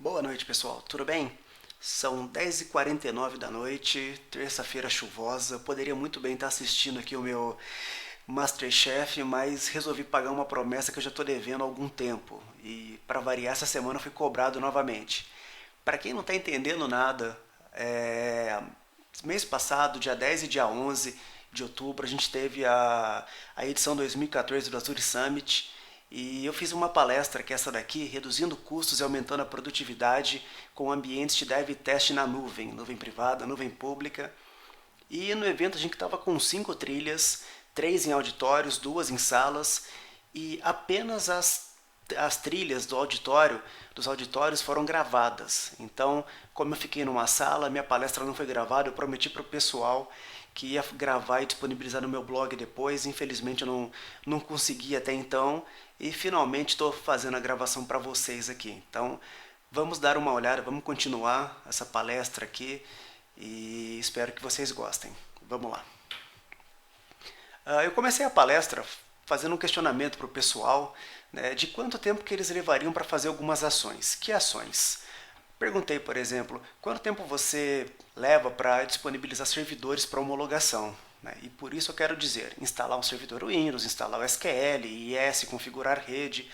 Boa noite, pessoal. Tudo bem? São 10h49 da noite, terça-feira chuvosa. Poderia muito bem estar assistindo aqui o meu MasterChef, mas resolvi pagar uma promessa que eu já estou devendo há algum tempo. E, para variar, essa semana eu fui cobrado novamente. Para quem não está entendendo nada, mês passado, dia 10 e dia 11 de outubro, a gente teve a edição 2014 do Azure Summit e eu fiz uma palestra que é essa daqui, reduzindo custos e aumentando a produtividade com ambientes de dev teste na nuvem, nuvem privada, nuvem pública. E no evento a gente estava com 5 trilhas, 3 em auditórios, 2 em salas, e apenas as trilhas dos auditórios foram gravadas. Então, como eu fiquei numa sala, minha palestra não foi gravada, eu prometi para o pessoal que ia gravar e disponibilizar no meu blog depois. Infelizmente eu não consegui até então e finalmente estou fazendo a gravação para vocês aqui. Então, vamos dar uma olhada, vamos continuar essa palestra aqui e espero que vocês gostem. Vamos lá. Eu comecei a palestra fazendo um questionamento para o pessoal, né, de quanto tempo que eles levariam para fazer algumas ações. Que ações? Perguntei, por exemplo, quanto tempo você leva para disponibilizar servidores para homologação? Né? E por isso eu quero dizer, instalar um servidor Windows, instalar o SQL, IS, configurar rede,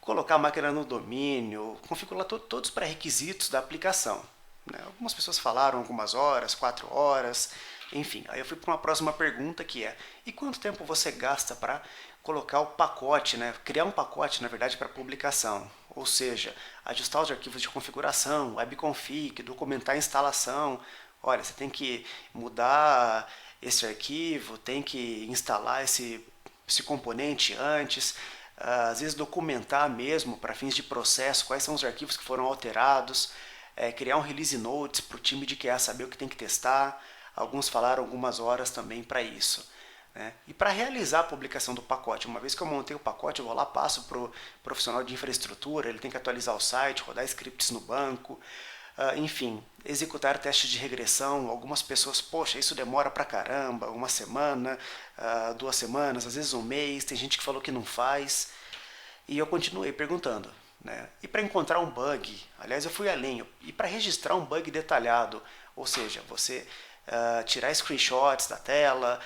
colocar a máquina no domínio, configurar todos os pré-requisitos da aplicação. Né? Algumas pessoas falaram algumas horas, 4 horas, enfim. Aí eu fui para uma próxima pergunta que é: e quanto tempo você gasta para colocar o pacote, né? Criar um pacote, na verdade, para publicação? Ou seja, ajustar os arquivos de configuração, webconfig, documentar a instalação. Olha, você tem que mudar esse arquivo, tem que instalar esse componente antes, às vezes documentar mesmo para fins de processo quais são os arquivos que foram alterados, criar um release notes para o time de QA saber o que tem que testar. Alguns falaram algumas horas também para isso. Né? E para realizar a publicação do pacote, uma vez que eu montei o pacote, eu vou lá, passo para o profissional de infraestrutura, ele tem que atualizar o site, rodar scripts no banco, enfim, executar testes de regressão. Algumas pessoas, poxa, isso demora pra caramba, uma semana, 2 semanas, às vezes um mês, tem gente que falou que não faz. E eu continuei perguntando. Né? E para encontrar um bug, aliás, eu fui além, e para registrar um bug detalhado, ou seja, você tirar screenshots da tela,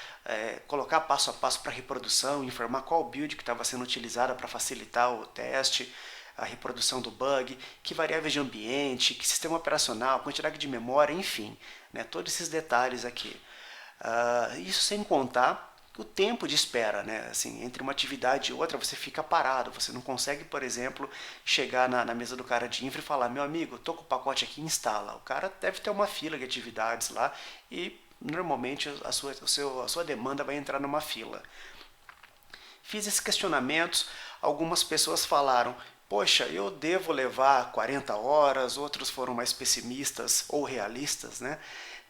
colocar passo a passo para reprodução, informar qual build que estava sendo utilizada para facilitar o teste, a reprodução do bug, que variáveis de ambiente, que sistema operacional, quantidade de memória, enfim, né, todos esses detalhes aqui. Isso sem contar o tempo de espera, né? Assim, entre uma atividade e outra você fica parado, você não consegue, por exemplo, chegar na mesa do cara de infra e falar: meu amigo, tô com o pacote aqui, instala. O cara deve ter uma fila de atividades lá e normalmente a sua demanda vai entrar numa fila. Fiz esses questionamentos, algumas pessoas falaram: poxa, eu devo levar 40 horas, outros foram mais pessimistas ou realistas, né?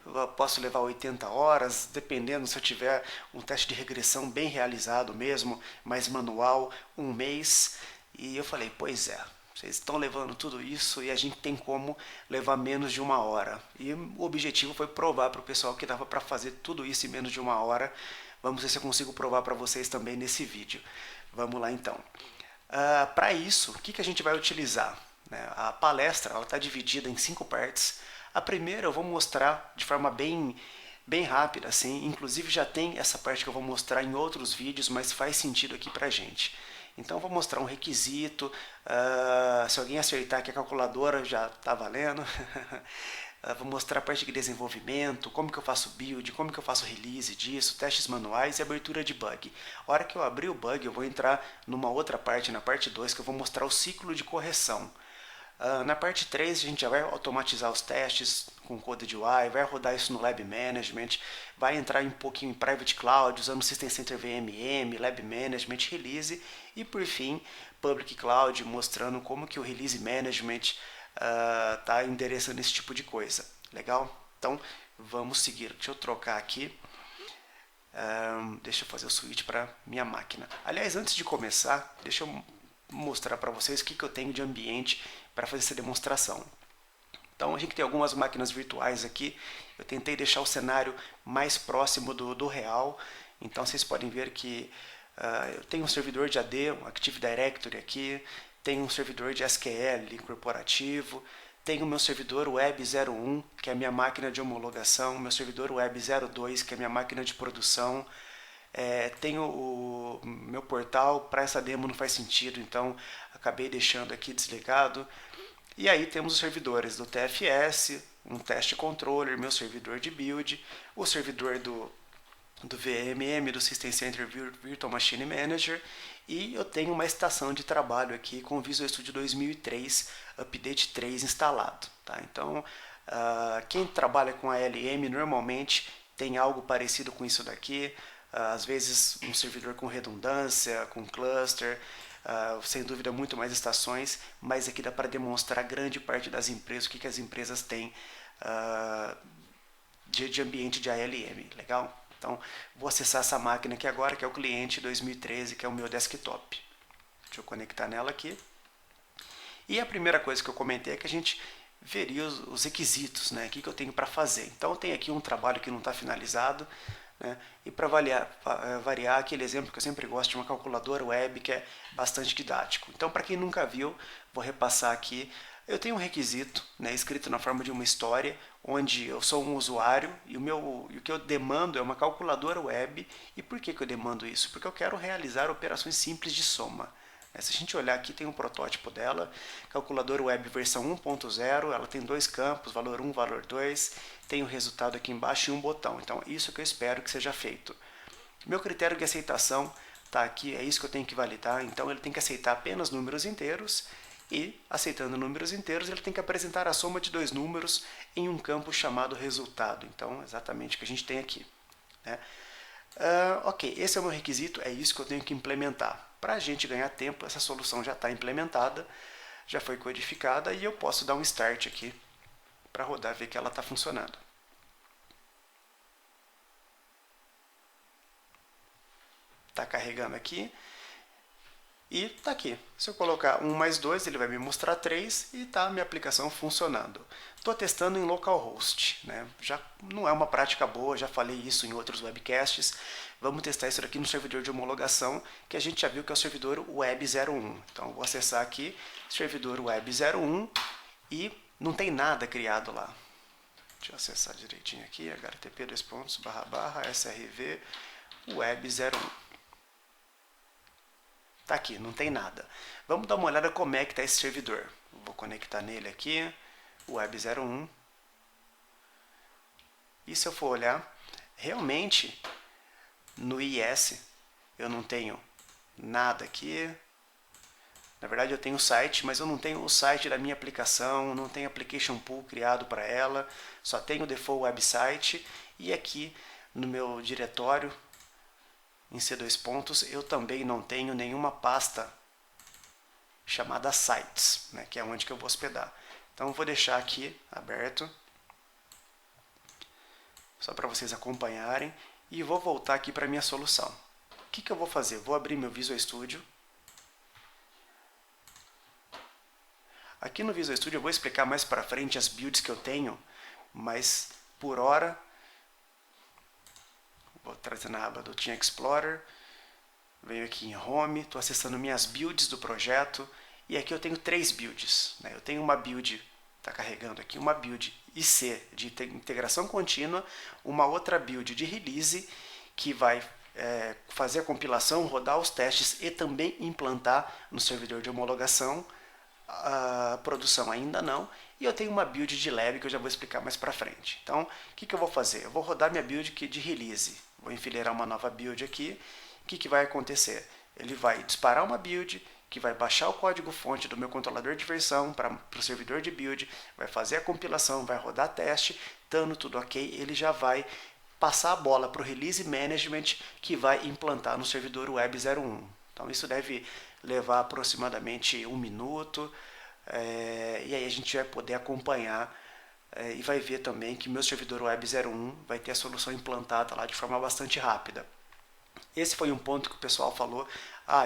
Eu posso levar 80 horas, dependendo se eu tiver um teste de regressão bem realizado mesmo, mais manual, um mês. E eu falei: pois é, vocês estão levando tudo isso e a gente tem como levar menos de uma hora. E o objetivo foi provar para o pessoal que dava para fazer tudo isso em menos de uma hora. Vamos ver se eu consigo provar para vocês também nesse vídeo. Vamos lá então. Para isso, o que a gente vai utilizar? Né? A palestra está dividida em 5 partes. A primeira eu vou mostrar de forma bem rápida, assim. Inclusive já tem essa parte que eu vou mostrar em outros vídeos, mas faz sentido aqui para a gente. Então eu vou mostrar um requisito, se alguém acertar aqui a calculadora já está valendo. Vou mostrar a parte de desenvolvimento, como que eu faço build, como que eu faço release disso, testes manuais e abertura de bug. A hora que eu abrir o bug, eu vou entrar numa outra parte, na parte 2, que eu vou mostrar o ciclo de correção. Na parte 3 a gente já vai automatizar os testes com Code UI, vai rodar isso no Lab Management, vai entrar um pouquinho em Private Cloud, usando System Center VMM, Lab Management, Release e por fim Public Cloud, mostrando como que o Release Management está endereçando esse tipo de coisa. Legal? Então vamos seguir. Deixa eu trocar aqui. Deixa eu fazer o switch para minha máquina. Aliás, antes de começar, deixa eu mostrar para vocês o que eu tenho de ambiente para fazer essa demonstração. Então a gente tem algumas máquinas virtuais aqui. Eu tentei deixar o cenário mais próximo do real. Então vocês podem ver que eu tenho um servidor de AD, um Active Directory aqui, tenho um servidor de SQL corporativo, Tenho o meu servidor web 01, que é a minha máquina de homologação, meu servidor web 02, que é a minha máquina de produção. Tenho o meu portal, para essa demo não faz sentido, então acabei deixando aqui desligado. E aí temos os servidores do TFS, um test controller, meu servidor de build, o servidor do VMM, do System Center Virtual Machine Manager, e eu tenho uma estação de trabalho aqui com o Visual Studio 2003 Update 3 instalado. Tá? Então, quem trabalha com ALM normalmente tem algo parecido com isso daqui, às vezes um servidor com redundância, com cluster, sem dúvida muito mais estações, mas aqui dá para demonstrar grande parte das empresas, o que as empresas têm de ambiente de ALM, legal? Então, vou acessar essa máquina aqui agora, que é o cliente 2013, que é o meu desktop. Deixa eu conectar nela aqui. E a primeira coisa que eu comentei é que a gente veria os requisitos, né? O que eu tenho para fazer. Então, eu tenho aqui um trabalho que não está finalizado, né? E para variar aquele exemplo que eu sempre gosto de uma calculadora web, que é bastante didático. Então, para quem nunca viu, vou repassar aqui. Eu tenho um requisito, né, escrito na forma de uma história, onde eu sou um usuário e o que eu demando é uma calculadora web. E por que eu demando isso? Porque eu quero realizar operações simples de soma. Se a gente olhar aqui, tem um protótipo dela, calculadora web versão 1.0, ela tem dois campos, valor 1, valor 2, tem o resultado aqui embaixo e um botão. Então, isso que eu espero que seja feito. Meu critério de aceitação está aqui, é isso que eu tenho que validar. Então, ele tem que aceitar apenas números inteiros e, aceitando números inteiros, ele tem que apresentar a soma de dois números em um campo chamado resultado. Então, exatamente o que a gente tem aqui, né? Ok, esse é o meu requisito, é isso que eu tenho que implementar. Para a gente ganhar tempo, essa solução já está implementada, já foi codificada e eu posso dar um start aqui para rodar e ver que ela está funcionando. Está carregando aqui. E está aqui. Se eu colocar 1 mais 2, ele vai me mostrar 3 e está a minha aplicação funcionando. Estou testando em localhost, né? Já não é uma prática boa, já falei isso em outros webcasts. Vamos testar isso aqui no servidor de homologação, que a gente já viu que é o servidor web 01. Então, vou acessar aqui, servidor web 01, e não tem nada criado lá. Deixa eu acessar direitinho aqui, http://srv web 01. Está aqui, não tem nada. Vamos dar uma olhada como é que está esse servidor. Vou conectar nele aqui, web 01. E se eu for olhar, realmente no IS eu não tenho nada aqui. Na verdade eu tenho o site, mas eu não tenho o site da minha aplicação, não tenho application pool criado para ela, só tenho o default website. E aqui no meu diretório, em C2 pontos, eu também não tenho nenhuma pasta chamada sites, né, que é onde que eu vou hospedar. Então, vou deixar aqui aberto, só para vocês acompanharem, e vou voltar aqui para a minha solução. O que eu vou fazer? Vou abrir meu Visual Studio. Aqui no Visual Studio eu vou explicar mais para frente as builds que eu tenho, mas por hora vou trazer na aba do Team Explorer, venho aqui em Home, estou acessando minhas builds do projeto, e aqui eu tenho 3 builds. Né? Eu tenho uma build, está carregando aqui, uma build IC de integração contínua, uma outra build de release, que vai fazer a compilação, rodar os testes e também implantar no servidor de homologação. A produção ainda não, e eu tenho uma build de lab que eu já vou explicar mais para frente. Então, o que eu vou fazer? Eu vou rodar minha build aqui de release, vou enfileirar uma nova build aqui. O que vai acontecer? Ele vai disparar uma build que vai baixar o código-fonte do meu controlador de versão para o servidor de build, vai fazer a compilação, vai rodar teste, estando tudo ok, ele já vai passar a bola para o Release Management, que vai implantar no servidor web 01. Então isso deve levar aproximadamente 1 minuto, e aí a gente vai poder acompanhar e vai ver também que meu servidor web 01 vai ter a solução implantada lá de forma bastante rápida. Esse foi um ponto que o pessoal falou,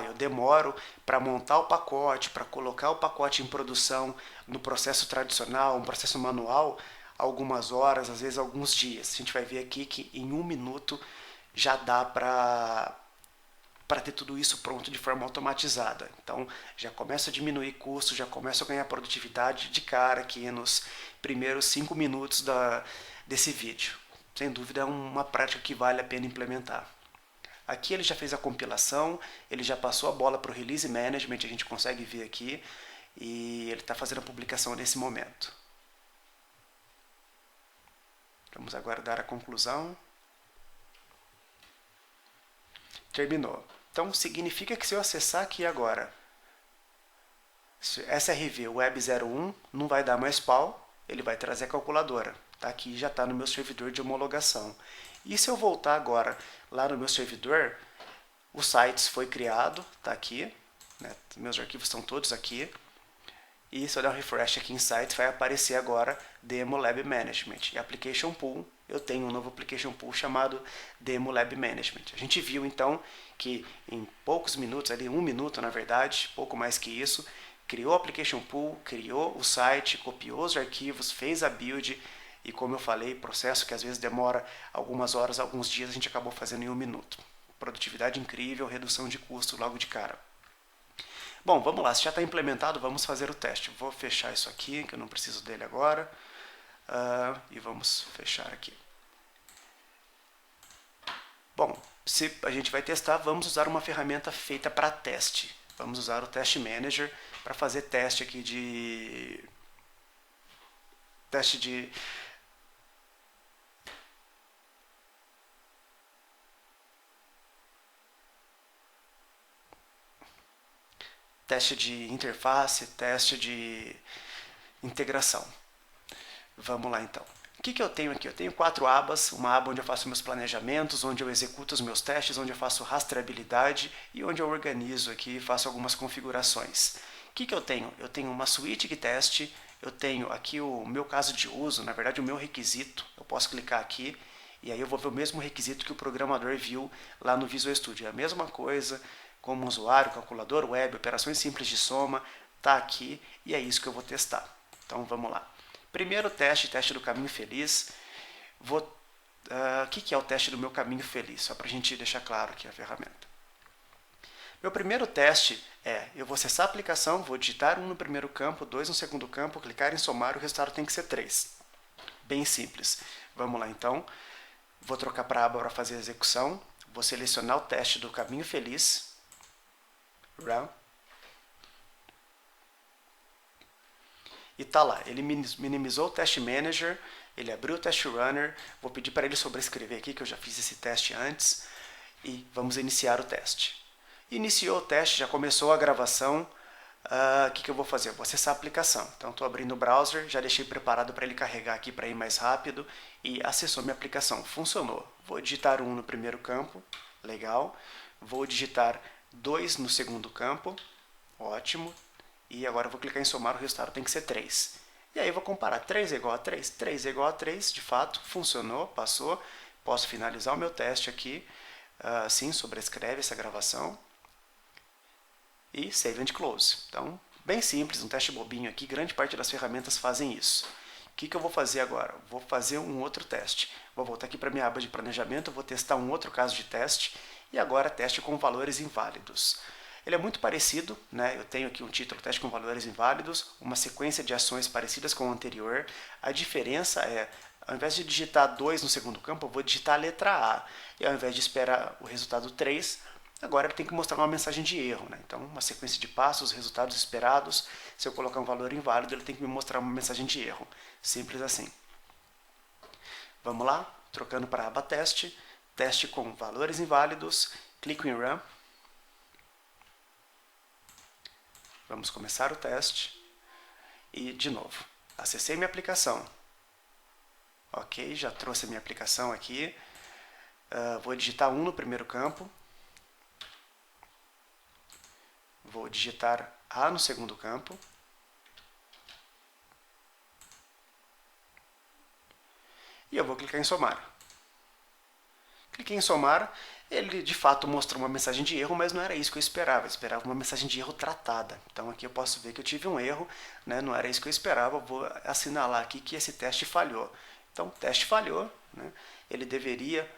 eu demoro para montar o pacote, para colocar o pacote em produção no processo tradicional, um processo manual, algumas horas, às vezes alguns dias. A gente vai ver aqui que em 1 minuto já dá para para ter tudo isso pronto de forma automatizada. Então, já começo a diminuir custos, já começo a ganhar produtividade de cara aqui nos primeiros 5 minutos desse vídeo. Sem dúvida é uma prática que vale a pena implementar. Aqui ele já fez a compilação, ele já passou a bola para o Release Management, a gente consegue ver aqui, e ele está fazendo a publicação nesse momento. Vamos aguardar a conclusão. Terminou. Então significa que se eu acessar aqui agora SRV Web 01, não vai dar mais pau, ele vai trazer a calculadora. Tá aqui, já está no meu servidor de homologação. E se eu voltar agora lá no meu servidor, o Sites foi criado, está aqui, né? Meus arquivos estão todos aqui. E se eu der um refresh aqui em Sites, vai aparecer agora Demo Lab Management. E Application Pool, eu tenho um novo Application Pool chamado Demo Lab Management. A gente viu então que em poucos minutos, ali 1 minuto na verdade, pouco mais que isso, criou o Application Pool, criou o site, copiou os arquivos, fez a build e, como eu falei, processo que às vezes demora algumas horas, alguns dias, a gente acabou fazendo em 1 minuto. Produtividade incrível, redução de custo logo de cara. Bom, vamos lá, se já está implementado, vamos fazer o teste. Vou fechar isso aqui, que eu não preciso dele agora. E vamos fechar aqui. Bom, se a gente vai testar, vamos usar uma ferramenta feita para teste. Vamos usar o Test Manager para fazer teste aqui de... Teste de interface, teste de integração. Vamos lá então. O que eu tenho aqui? Eu tenho 4 abas, uma aba onde eu faço meus planejamentos, onde eu executo os meus testes, onde eu faço rastreabilidade e onde eu organizo aqui e faço algumas configurações. O que eu tenho? Eu tenho uma suíte de teste, eu tenho aqui o meu caso de uso, na verdade o meu requisito, eu posso clicar aqui e aí eu vou ver o mesmo requisito que o programador viu lá no Visual Studio. É a mesma coisa, como usuário, calculador, web, operações simples de soma, está aqui e é isso que eu vou testar. Então vamos lá. Primeiro teste do caminho feliz. O que é o teste do meu caminho feliz? Só para a gente deixar claro aqui a ferramenta. Meu primeiro teste eu vou acessar a aplicação, vou digitar 1 no primeiro campo, 2 no segundo campo, clicar em somar, o resultado tem que ser 3. Bem simples. Vamos lá então. Vou trocar para a aba para fazer a execução. Vou selecionar o teste do caminho feliz. Run. E tá lá, ele minimizou o Test Manager, ele abriu o Test Runner, vou pedir para ele sobrescrever aqui, que eu já fiz esse teste antes, e vamos iniciar o teste. Iniciou o teste, já começou a gravação, o que eu vou fazer? Eu vou acessar a aplicação. Então estou abrindo o browser, já deixei preparado para ele carregar aqui para ir mais rápido, e acessou minha aplicação, funcionou. Vou digitar 1 no primeiro campo, legal, vou digitar 2 no segundo campo, ótimo. E agora eu vou clicar em somar, o resultado tem que ser 3. E aí eu vou comparar 3 é igual a 3, 3 é igual a 3, de fato, funcionou, passou. Posso finalizar o meu teste aqui, sim, sobrescreve essa gravação. E Save and Close. Então, bem simples, um teste bobinho aqui, grande parte das ferramentas fazem isso. O que eu vou fazer agora? Vou fazer um outro teste. Vou voltar aqui para a minha aba de planejamento, vou testar um outro caso de teste, e agora teste com valores inválidos. Ele é muito parecido, né? Eu tenho aqui um título, teste com valores inválidos, uma sequência de ações parecidas com o anterior. A diferença é, ao invés de digitar 2 no segundo campo, eu vou digitar a letra A. E ao invés de esperar o resultado 3, agora ele tem que mostrar uma mensagem de erro, né? Então, uma sequência de passos, resultados esperados. Se eu colocar um valor inválido, ele tem que me mostrar uma mensagem de erro. Simples assim. Vamos lá, trocando para a aba teste, teste com valores inválidos, clico em Run. Vamos começar o teste. E, de novo, acessei minha aplicação. Ok, já trouxe a minha aplicação aqui. Vou digitar 1 no primeiro campo. Vou digitar A no segundo campo. E eu vou clicar em somar. Cliquei em somar, ele de fato mostrou uma mensagem de erro, mas não era isso que eu esperava. Eu esperava uma mensagem de erro tratada. Então aqui eu posso ver que eu tive um erro, né? Não era isso que eu esperava. Eu vou assinalar aqui que esse teste falhou. Então o teste falhou, né? Ele deveria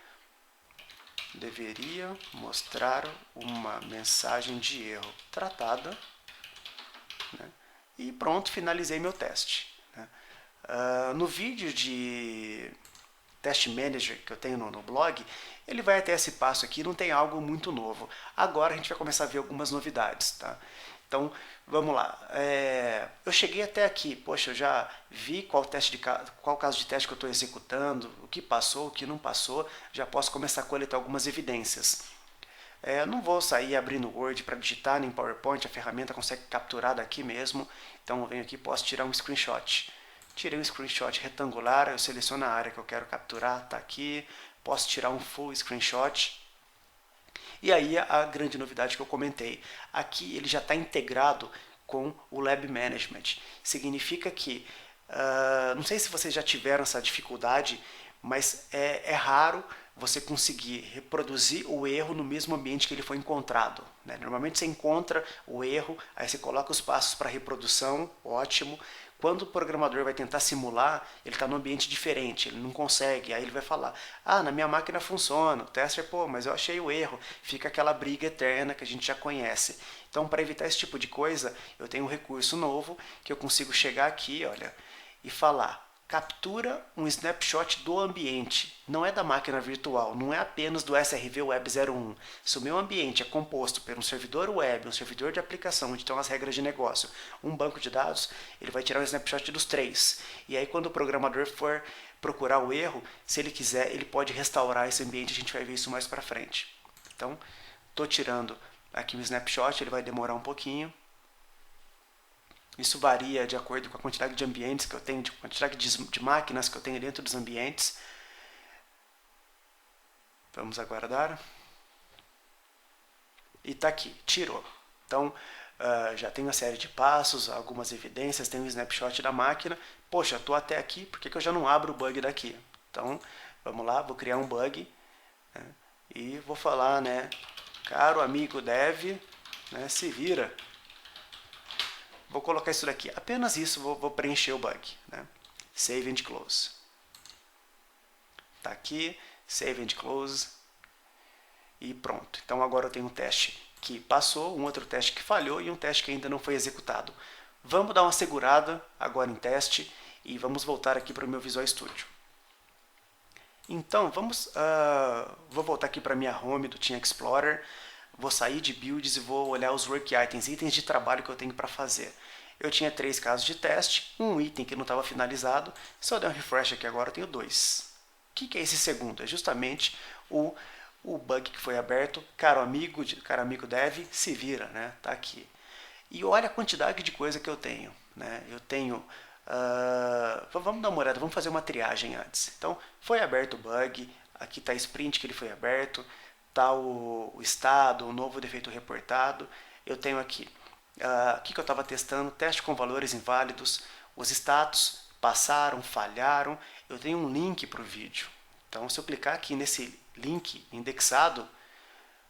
deveria mostrar uma mensagem de erro tratada, né? E pronto, finalizei meu teste, né? No vídeo de Test Manager que eu tenho no blog, ele vai até esse passo aqui, não tem algo muito novo. Agora a gente vai começar a ver algumas novidades, tá? Então, vamos lá. Eu cheguei até aqui, poxa, eu já vi qual caso de teste que eu estou executando, o que passou, o que não passou, já posso começar a coletar algumas evidências. Não vou sair abrindo o Word para digitar, nem PowerPoint, a ferramenta consegue capturar daqui mesmo. Então eu venho aqui e posso tirar um screenshot. Tirei um screenshot retangular, eu seleciono a área que eu quero capturar, está aqui. Posso tirar um full screenshot. E aí a grande novidade que eu comentei. Aqui ele já está integrado com o Lab Management. Significa que, não sei se vocês já tiveram essa dificuldade, mas é raro você conseguir reproduzir o erro no mesmo ambiente que ele foi encontrado, né? Normalmente você encontra o erro, aí você coloca os passos para reprodução, ótimo. Quando o programador vai tentar simular, ele está num ambiente diferente, ele não consegue, aí ele vai falar, na minha máquina funciona, o tester, mas eu achei o erro, fica aquela briga eterna que a gente já conhece. Então, para evitar esse tipo de coisa, eu tenho um recurso novo que eu consigo chegar aqui, olha, e falar, captura um snapshot do ambiente, não é da máquina virtual, não é apenas do SRV Web 01. Se o meu ambiente é composto por um servidor web, um servidor de aplicação, onde estão as regras de negócio, um banco de dados, ele vai tirar um snapshot dos três. E aí quando o programador for procurar o erro, se ele quiser, ele pode restaurar esse ambiente, a gente vai ver isso mais para frente. Então, estou tirando aqui o snapshot, ele vai demorar um pouquinho. Isso varia de acordo com a quantidade de ambientes que eu tenho, de quantidade de máquinas que eu tenho dentro dos ambientes. Vamos aguardar. E está aqui, tirou. Então, já tem uma série de passos, algumas evidências, tem um snapshot da máquina. Poxa, estou até aqui, por que eu já não abro o bug daqui? Então, vamos lá, vou criar um bug, né, e vou falar, né, caro amigo dev, né, se vira. Vou colocar isso daqui, apenas isso, vou preencher o bug, né? Save and close. Está aqui, save and close. E pronto. Então agora eu tenho um teste que passou, um outro teste que falhou e um teste que ainda não foi executado. Vamos dar uma segurada agora em teste e vamos voltar aqui para o meu Visual Studio. Então, vou voltar aqui para a minha home do Team Explorer. Vou sair de builds e vou olhar os work items, itens de trabalho que eu tenho para fazer. Eu tinha 3 casos de teste, um item que não estava finalizado. Se eu der um refresh aqui agora, eu tenho 2. O que é esse segundo? É justamente o bug que foi aberto. Caro amigo dev, se vira, né? Tá aqui. E olha a quantidade de coisa que eu tenho, né? Eu tenho... vamos dar uma olhada, vamos fazer uma triagem antes. Então, foi aberto o bug, aqui está a sprint que ele foi aberto, está o estado, o novo defeito reportado. Eu tenho aqui o que eu estava testando, teste com valores inválidos, os status passaram, falharam. Eu tenho um link para o vídeo. Então, se eu clicar aqui nesse link indexado,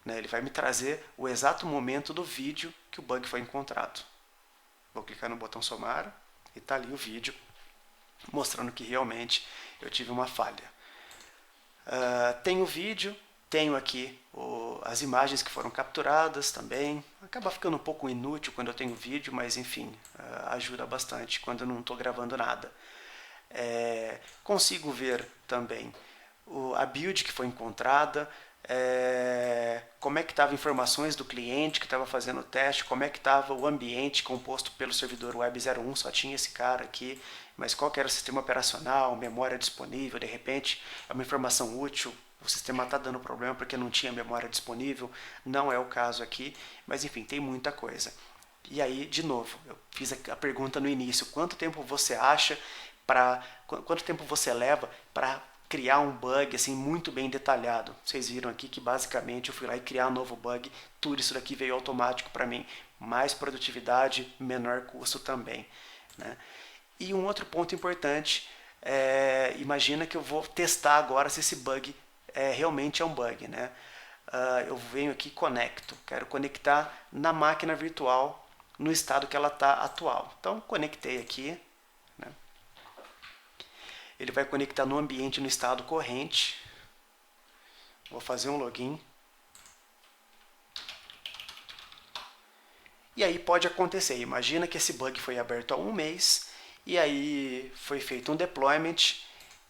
né, ele vai me trazer o exato momento do vídeo que o bug foi encontrado. Vou clicar no botão somar e está ali o vídeo mostrando que realmente eu tive uma falha. Tenho o vídeo, tenho aqui as imagens que foram capturadas também. Acaba ficando um pouco inútil quando eu tenho vídeo, mas enfim, ajuda bastante quando eu não estou gravando nada. Consigo ver também a build que foi encontrada, como é que estavam informações do cliente que estava fazendo o teste, como é que estava o ambiente composto pelo servidor Web 01, só tinha esse cara aqui, mas qual que era o sistema operacional, memória disponível, de repente é uma informação útil, o sistema está dando problema porque não tinha memória disponível, não é o caso aqui, mas enfim, tem muita coisa. E aí, de novo, eu fiz a pergunta no início, quanto tempo você acha quanto tempo você leva para criar um bug assim muito bem detalhado? Vocês viram aqui que basicamente eu fui lá e criar um novo bug, tudo isso daqui veio automático para mim, mais produtividade, menor custo também, né? E um outro ponto importante, imagina que eu vou testar agora se esse bug realmente é um bug, né? Eu venho aqui e conecto, quero conectar na máquina virtual no estado que ela está atual. Então conectei aqui, né? Ele vai conectar no ambiente no estado corrente. Vou fazer um login. E aí pode acontecer, imagina que esse bug foi aberto há um mês, e aí foi feito um deployment,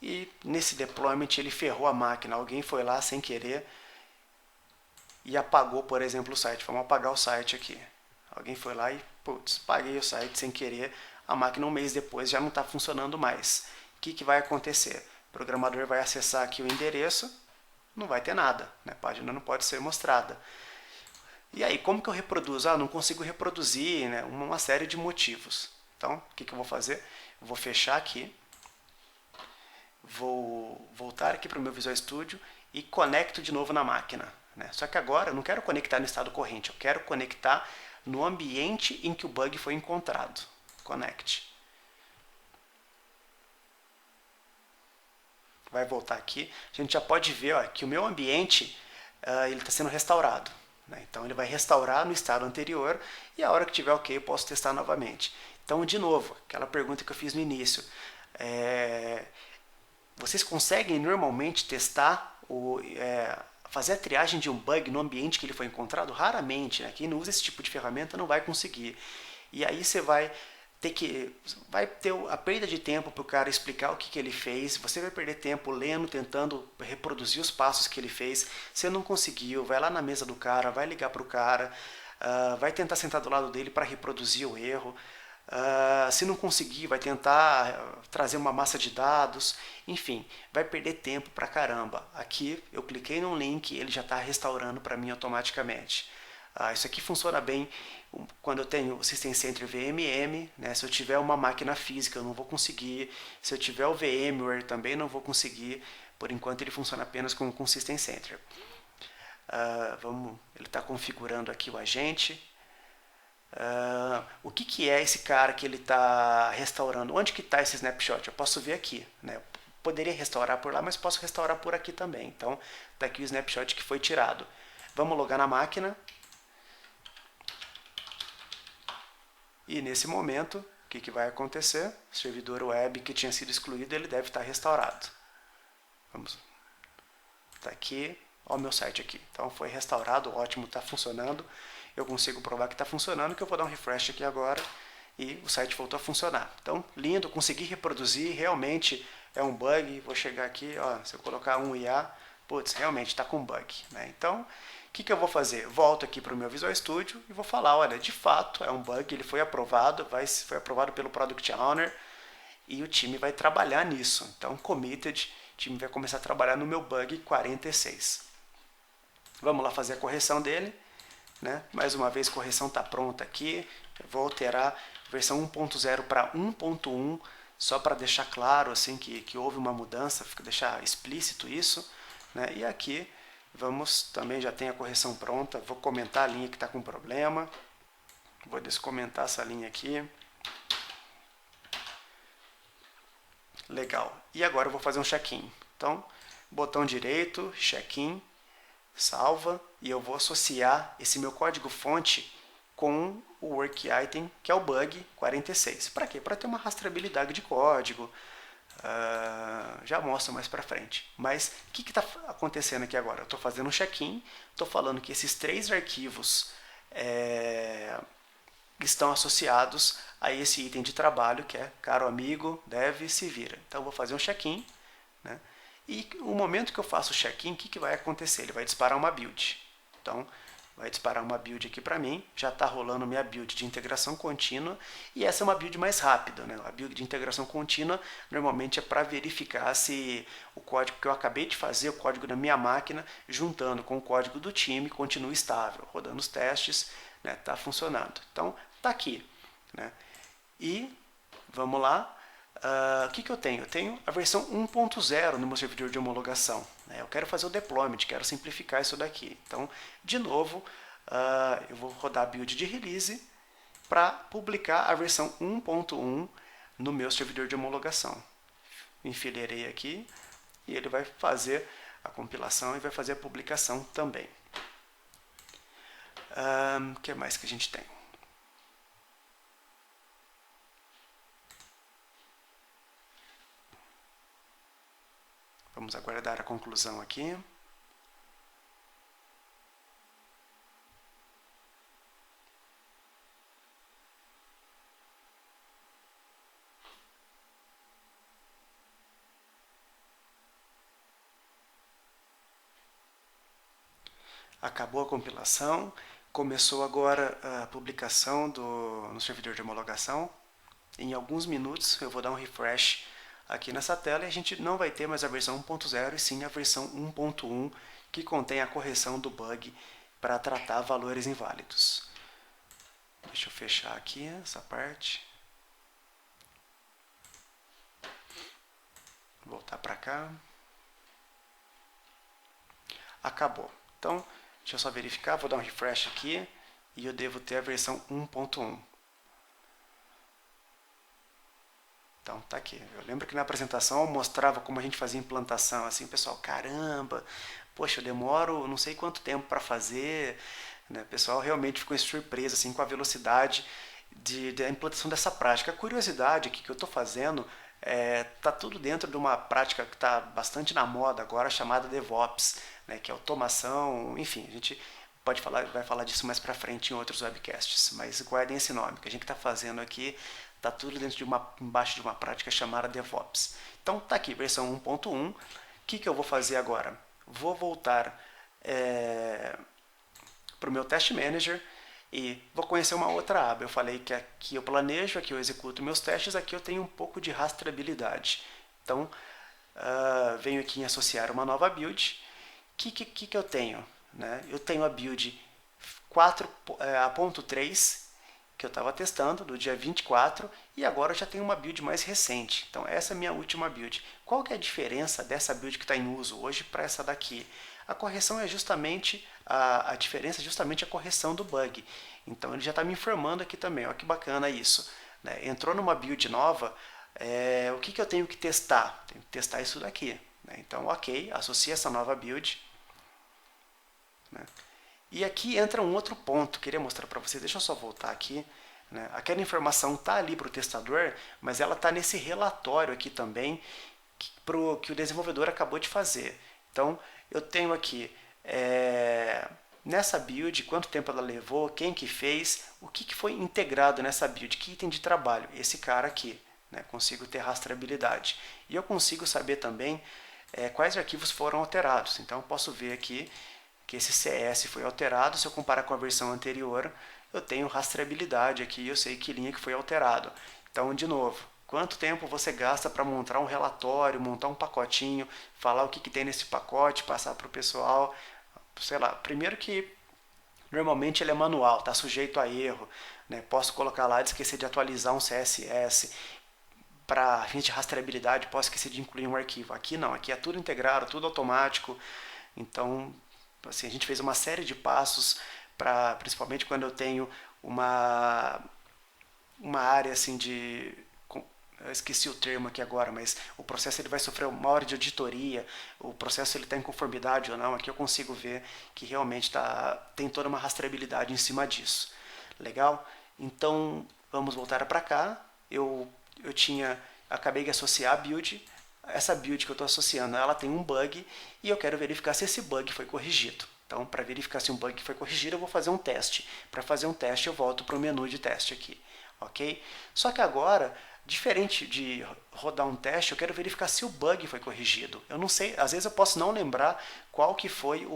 e nesse deployment ele ferrou a máquina. Alguém foi lá sem querer e apagou, por exemplo, o site. Vamos apagar o site aqui. Alguém foi lá e, putz, apaguei o site sem querer. A máquina um mês depois já não está funcionando mais. O que vai acontecer? O programador vai acessar aqui o endereço, não vai ter nada, né? A página não pode ser mostrada. E aí, como que eu reproduzo? Ah, não consigo reproduzir, né? Uma série de motivos. Então, o que eu vou fazer? Eu vou fechar aqui, vou voltar aqui para o meu Visual Studio e conecto de novo na máquina. Né? Só que agora eu não quero conectar no estado corrente, eu quero conectar no ambiente em que o bug foi encontrado. Connect. Vai voltar aqui. A gente já pode ver ó, que o meu ambiente ele está sendo restaurado. Né? Então ele vai restaurar no estado anterior e a hora que tiver ok eu posso testar novamente. Então, de novo, aquela pergunta que eu fiz no início. Vocês conseguem normalmente testar fazer a triagem de um bug no ambiente que ele foi encontrado? Raramente, né? Quem não usa esse tipo de ferramenta não vai conseguir. E aí você vai ter a perda de tempo para o cara explicar o que ele fez, você vai perder tempo lendo, tentando reproduzir os passos que ele fez, você não conseguiu, vai lá na mesa do cara, vai ligar para o cara, vai tentar sentar do lado dele para reproduzir o erro, se não conseguir, vai tentar trazer uma massa de dados, enfim, vai perder tempo pra caramba. Aqui eu cliquei num link, ele já está restaurando para mim automaticamente. Isso aqui funciona bem quando eu tenho o System Center VMM, né? Se eu tiver uma máquina física eu não vou conseguir, se eu tiver o VMware também não vou conseguir, por enquanto ele funciona apenas com o System Center. Ele está configurando aqui o agente. O que é esse cara que ele está restaurando? Onde que está esse snapshot? Eu posso ver aqui, né? Eu poderia restaurar por lá, mas posso restaurar por aqui também. Então, está aqui o snapshot que foi tirado. Vamos logar na máquina. E nesse momento, o que vai acontecer? O servidor web que tinha sido excluído, ele deve estar restaurado. Vamos. Está aqui, ó, o meu site aqui. Então foi restaurado, ótimo, está funcionando. Eu consigo provar que está funcionando, que eu vou dar um refresh aqui agora e o site voltou a funcionar. Então, lindo, consegui reproduzir, realmente é um bug. Vou chegar aqui, ó, se eu colocar um IA, putz, realmente está com bug. Né? Então, o que eu vou fazer? Volto aqui para o meu Visual Studio e vou falar, olha, de fato é um bug, ele foi aprovado, foi aprovado pelo Product Owner e o time vai trabalhar nisso. Então, committed, o time vai começar a trabalhar no meu bug 46. Vamos lá fazer a correção dele. Né? Mais uma vez, a correção está pronta aqui. Eu vou alterar versão 1.0 para 1.1, só para deixar claro assim, que houve uma mudança, deixar explícito isso. Né? E aqui, também já tem a correção pronta. Vou comentar a linha que está com problema. Vou descomentar essa linha aqui. Legal. E agora eu vou fazer um check-in. Então, botão direito, check-in, salva, e eu vou associar esse meu código-fonte com o work item, que é o bug 46. Para quê? Para ter uma rastreabilidade de código. Já mostro mais para frente. Mas o que está acontecendo aqui agora? Eu estou fazendo um check-in, estou falando que esses 3 arquivos estão associados a esse item de trabalho, que é caro amigo, deve, se vira. Então eu vou fazer um check-in, né? E no momento que eu faço o check-in, o que vai acontecer? Ele vai disparar uma build. Então, vai disparar uma build aqui para mim, já está rolando minha build de integração contínua, e essa é uma build mais rápida. Né? A build de integração contínua normalmente é para verificar se o código que eu acabei de fazer, o código da minha máquina, juntando com o código do time, continua estável, rodando os testes, está funcionando. Então, está aqui. Né? E, vamos lá. O que eu tenho? Eu tenho a versão 1.0 no meu servidor de homologação. Né? Eu quero fazer o deployment, quero simplificar isso daqui. Então, de novo, eu vou rodar a build de release para publicar a versão 1.1 no meu servidor de homologação. Enfileirei aqui e ele vai fazer a compilação e vai fazer a publicação também. O que mais que a gente tem? Vamos aguardar a conclusão aqui. Acabou a compilação, começou agora a publicação no servidor de homologação. Em alguns minutos eu vou dar um refresh aqui nessa tela e a gente não vai ter mais a versão 1.0 e sim a versão 1.1 que contém a correção do bug para tratar valores inválidos. Deixa eu fechar aqui essa parte. Voltar para cá. Acabou. Então, deixa eu só verificar, vou dar um refresh aqui e eu devo ter a versão 1.1. Então, tá aqui. Eu lembro que na apresentação eu mostrava como a gente fazia implantação, assim, o pessoal, caramba, poxa, eu demoro não sei quanto tempo para fazer, né? O pessoal realmente ficou surpreso, assim, com a velocidade da implantação dessa prática. A curiosidade aqui que eu estou fazendo tá tudo dentro de uma prática que está bastante na moda agora, chamada DevOps, né, que é automação, enfim, a gente vai falar disso mais para frente em outros webcasts, mas guardem esse nome, que a gente está fazendo aqui está tudo embaixo de uma prática chamada DevOps. Então tá aqui, versão 1.1. O que eu vou fazer agora? Vou voltar para o meu Test Manager e vou conhecer uma outra aba. Eu falei que aqui eu planejo, aqui eu executo meus testes, aqui eu tenho um pouco de rastreabilidade. Então, venho aqui em associar uma nova build. O que eu tenho? Né? Eu tenho a build 4.3 que eu estava testando do dia 24 e agora eu já tenho uma build mais recente. Então essa é a minha última build. Qual que é a diferença dessa build que está em uso hoje para essa daqui? A correção é justamente a diferença é justamente a correção do bug. Então ele já está me informando aqui também. Olha que bacana isso. Né? Entrou numa build nova, o que eu tenho que testar? Tenho que testar isso daqui. Né? Então, ok, associa essa nova build. Né? E aqui entra um outro ponto, queria mostrar para vocês, deixa eu só voltar aqui. Né? Aquela informação está ali para o testador, mas ela está nesse relatório aqui também que o desenvolvedor acabou de fazer. Então, eu tenho aqui, nessa build, quanto tempo ela levou, quem que fez, o que foi integrado nessa build, que item de trabalho, esse cara aqui. Né? Consigo ter rastreabilidade. E eu consigo saber também quais arquivos foram alterados. Então, eu posso ver aqui que esse CS foi alterado. Se eu comparar com a versão anterior, eu tenho rastreabilidade aqui, eu sei que linha que foi alterado. Então, de novo, quanto tempo você gasta para montar um relatório, montar um pacotinho, falar o que tem nesse pacote, passar para o pessoal, sei lá, primeiro que normalmente ele é manual, está sujeito a erro, né? Posso colocar lá de esquecer de atualizar um CSS, para fins de rastreabilidade, posso esquecer de incluir um arquivo. Aqui não, aqui é tudo integrado, tudo automático, então assim, a gente fez uma série de passos para, principalmente quando eu tenho uma área assim de, eu esqueci o termo aqui agora, mas o processo ele vai sofrer uma hora de auditoria, o processo ele está em conformidade ou não, aqui eu consigo ver que realmente tem toda uma rastreabilidade em cima disso. Legal? Então, vamos voltar para cá. Eu acabei de associar a build. Essa build que eu estou associando, ela tem um bug e eu quero verificar se esse bug foi corrigido. Então, para verificar se um bug foi corrigido, eu vou fazer um teste. Para fazer um teste, eu volto para o menu de teste aqui. Ok? Só que agora, diferente de rodar um teste, eu quero verificar se o bug foi corrigido. Eu não sei, às vezes eu posso não lembrar qual que foi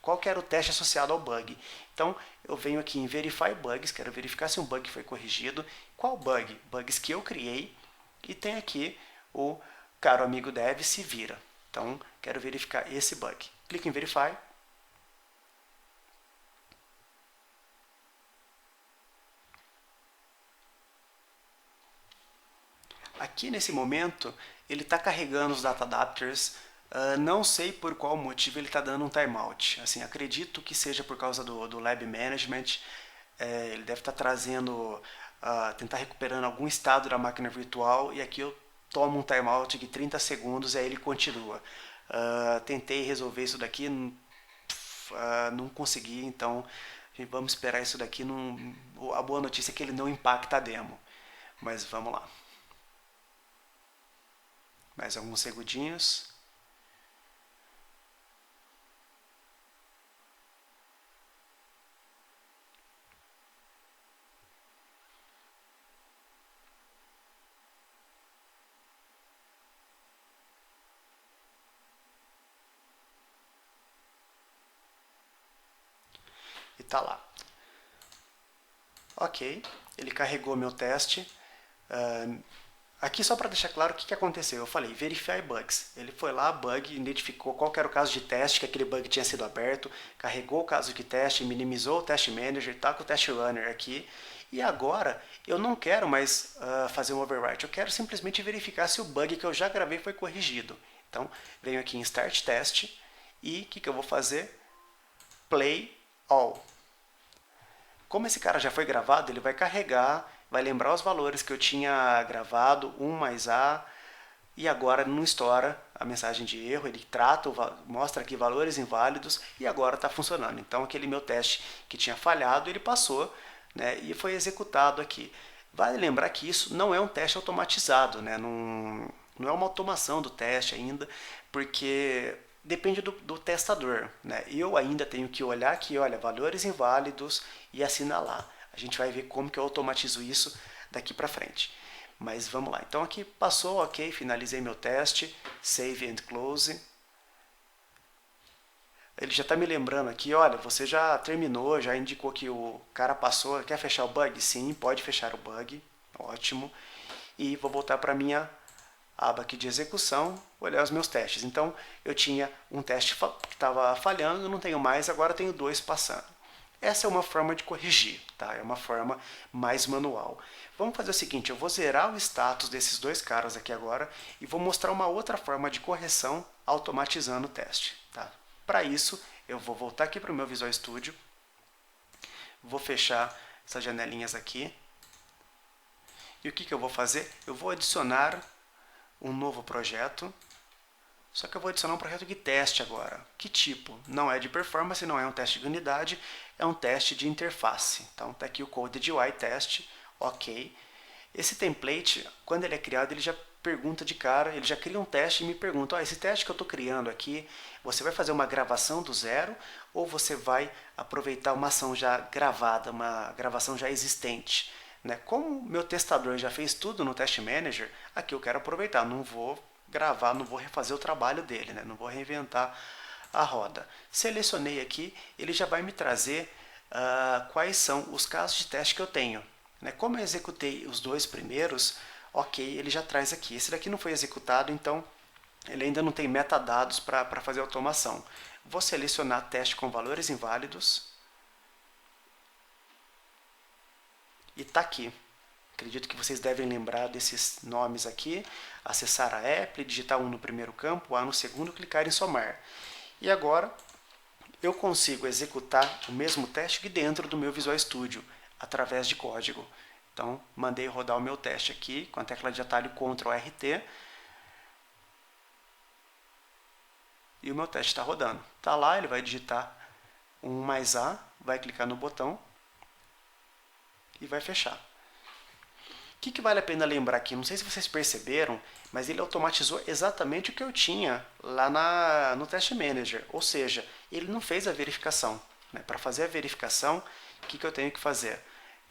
qual que era o teste associado ao bug. Então, eu venho aqui em Verify Bugs, quero verificar se um bug foi corrigido. Qual bug? Bugs que eu criei. E tem aqui o caro amigo dev se vira. Então, quero verificar esse bug. Clico em Verify. Aqui nesse momento, ele está carregando os data adapters. Não sei por qual motivo ele está dando um timeout. Assim, acredito que seja por causa do Lab Management. Ele deve estar trazendo, tentar recuperando algum estado da máquina virtual. E aqui eu tomo um timeout de 30 segundos e aí ele continua. Tentei resolver isso daqui, não consegui, então vamos esperar isso daqui. A boa notícia é que ele não impacta a demo. Mas vamos lá. Mais alguns segundinhos. Tá lá. Ok, ele carregou meu teste. Aqui só para deixar claro o que aconteceu, eu falei Verify Bugs. Ele foi lá, bug, identificou qual que era o caso de teste, que aquele bug tinha sido aberto, carregou o caso de teste, minimizou o Test Manager, está com o Test Runner aqui. E agora eu não quero mais fazer um overwrite, eu quero simplesmente verificar se o bug que eu já gravei foi corrigido. Então venho aqui em Start Test e o que eu vou fazer? Play All. Como esse cara já foi gravado, ele vai carregar, vai lembrar os valores que eu tinha gravado, 1 mais A, e agora não estoura a mensagem de erro, ele trata, mostra aqui valores inválidos e agora está funcionando. Então aquele meu teste que tinha falhado, ele passou, né, e foi executado aqui. Vale lembrar que isso não é um teste automatizado, né, não é uma automação do teste ainda, porque depende do testador, né? Eu ainda tenho que olhar aqui, olha, valores inválidos e assinalar. A gente vai ver como que eu automatizo isso daqui para frente. Mas vamos lá. Então aqui passou, ok, finalizei meu teste, save and close. Ele já está me lembrando aqui, olha, você já terminou, já indicou que o cara passou, quer fechar o bug? Sim, pode fechar o bug, ótimo. E vou voltar para a minha aba aqui de execução, olhar os meus testes. Então, eu tinha um teste que estava falhando, não tenho mais, agora tenho 2 passando. Essa é uma forma de corrigir, tá? É uma forma mais manual. Vamos fazer o seguinte, eu vou zerar o status desses 2 caras aqui agora e vou mostrar uma outra forma de correção automatizando o teste, tá? Para isso, eu vou voltar aqui para o meu Visual Studio, vou fechar essas janelinhas aqui, e o que eu vou fazer? Eu vou adicionar um novo projeto, só que eu vou adicionar um projeto de teste agora. Que tipo? Não é de performance, não é um teste de unidade, é um teste de interface. Então está aqui o code de UI test, ok. Esse template, quando ele é criado, ele já pergunta de cara, ele já cria um teste e me pergunta, esse teste que eu estou criando aqui, você vai fazer uma gravação do zero ou você vai aproveitar uma ação já gravada, uma gravação já existente? Como meu testador já fez tudo no Test Manager, aqui eu quero aproveitar, não vou gravar, não vou refazer o trabalho dele, não vou reinventar a roda. Selecionei aqui, ele já vai me trazer quais são os casos de teste que eu tenho. Como eu executei os 2 primeiros, ok, ele já traz aqui. Esse daqui não foi executado, então ele ainda não tem metadados para fazer automação. Vou selecionar teste com valores inválidos. E está aqui. Acredito que vocês devem lembrar desses nomes aqui. Acessar a app, digitar 1 no primeiro campo, A no segundo, clicar em somar. E agora eu consigo executar o mesmo teste aqui dentro do meu Visual Studio, através de código. Então, mandei rodar o meu teste aqui, com a tecla de atalho Ctrl RT. E o meu teste está rodando. Está lá, ele vai digitar 1 mais A, vai clicar no botão e vai fechar. O que vale a pena lembrar aqui? Não sei se vocês perceberam, mas ele automatizou exatamente o que eu tinha lá no Test Manager. Ou seja, ele não fez a verificação. Para fazer a verificação, o que eu tenho que fazer?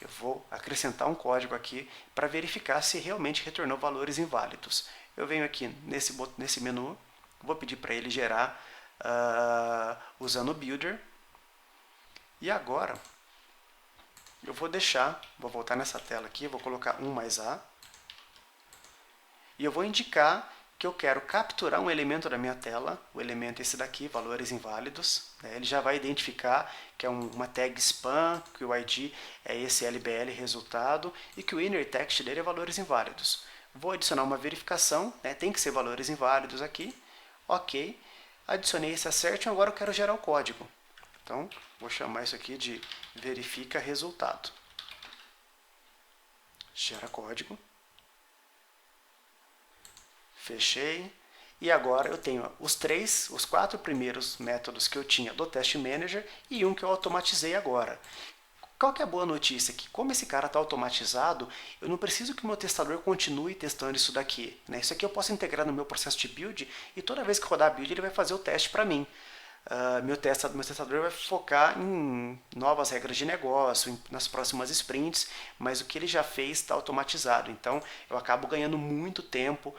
Eu vou acrescentar um código aqui para verificar se realmente retornou valores inválidos. Eu venho aqui nesse menu, vou pedir para ele gerar usando o Builder. E agora eu vou voltar nessa tela aqui, vou colocar 1 mais A. E eu vou indicar que eu quero capturar um elemento da minha tela, o elemento esse daqui, valores inválidos. Ele já vai identificar que é uma tag spam, que o ID é esse LBL resultado e que o inner text dele é valores inválidos. Vou adicionar uma verificação, tem que ser valores inválidos aqui. Ok, adicionei esse assertion, agora eu quero gerar o código. Então, vou chamar isso aqui de verifica resultado. Gera código. Fechei. E agora eu tenho os 4 primeiros métodos que eu tinha do Test Manager e um que eu automatizei agora. Qual que é a boa notícia? Que como esse cara está automatizado, eu não preciso que o meu testador continue testando isso daqui. Isso aqui eu posso integrar no meu processo de build e toda vez que rodar a build ele vai fazer o teste para mim. Meu testador vai focar em novas regras de negócio, nas próximas sprints, mas o que ele já fez está automatizado. Então, eu acabo ganhando muito tempo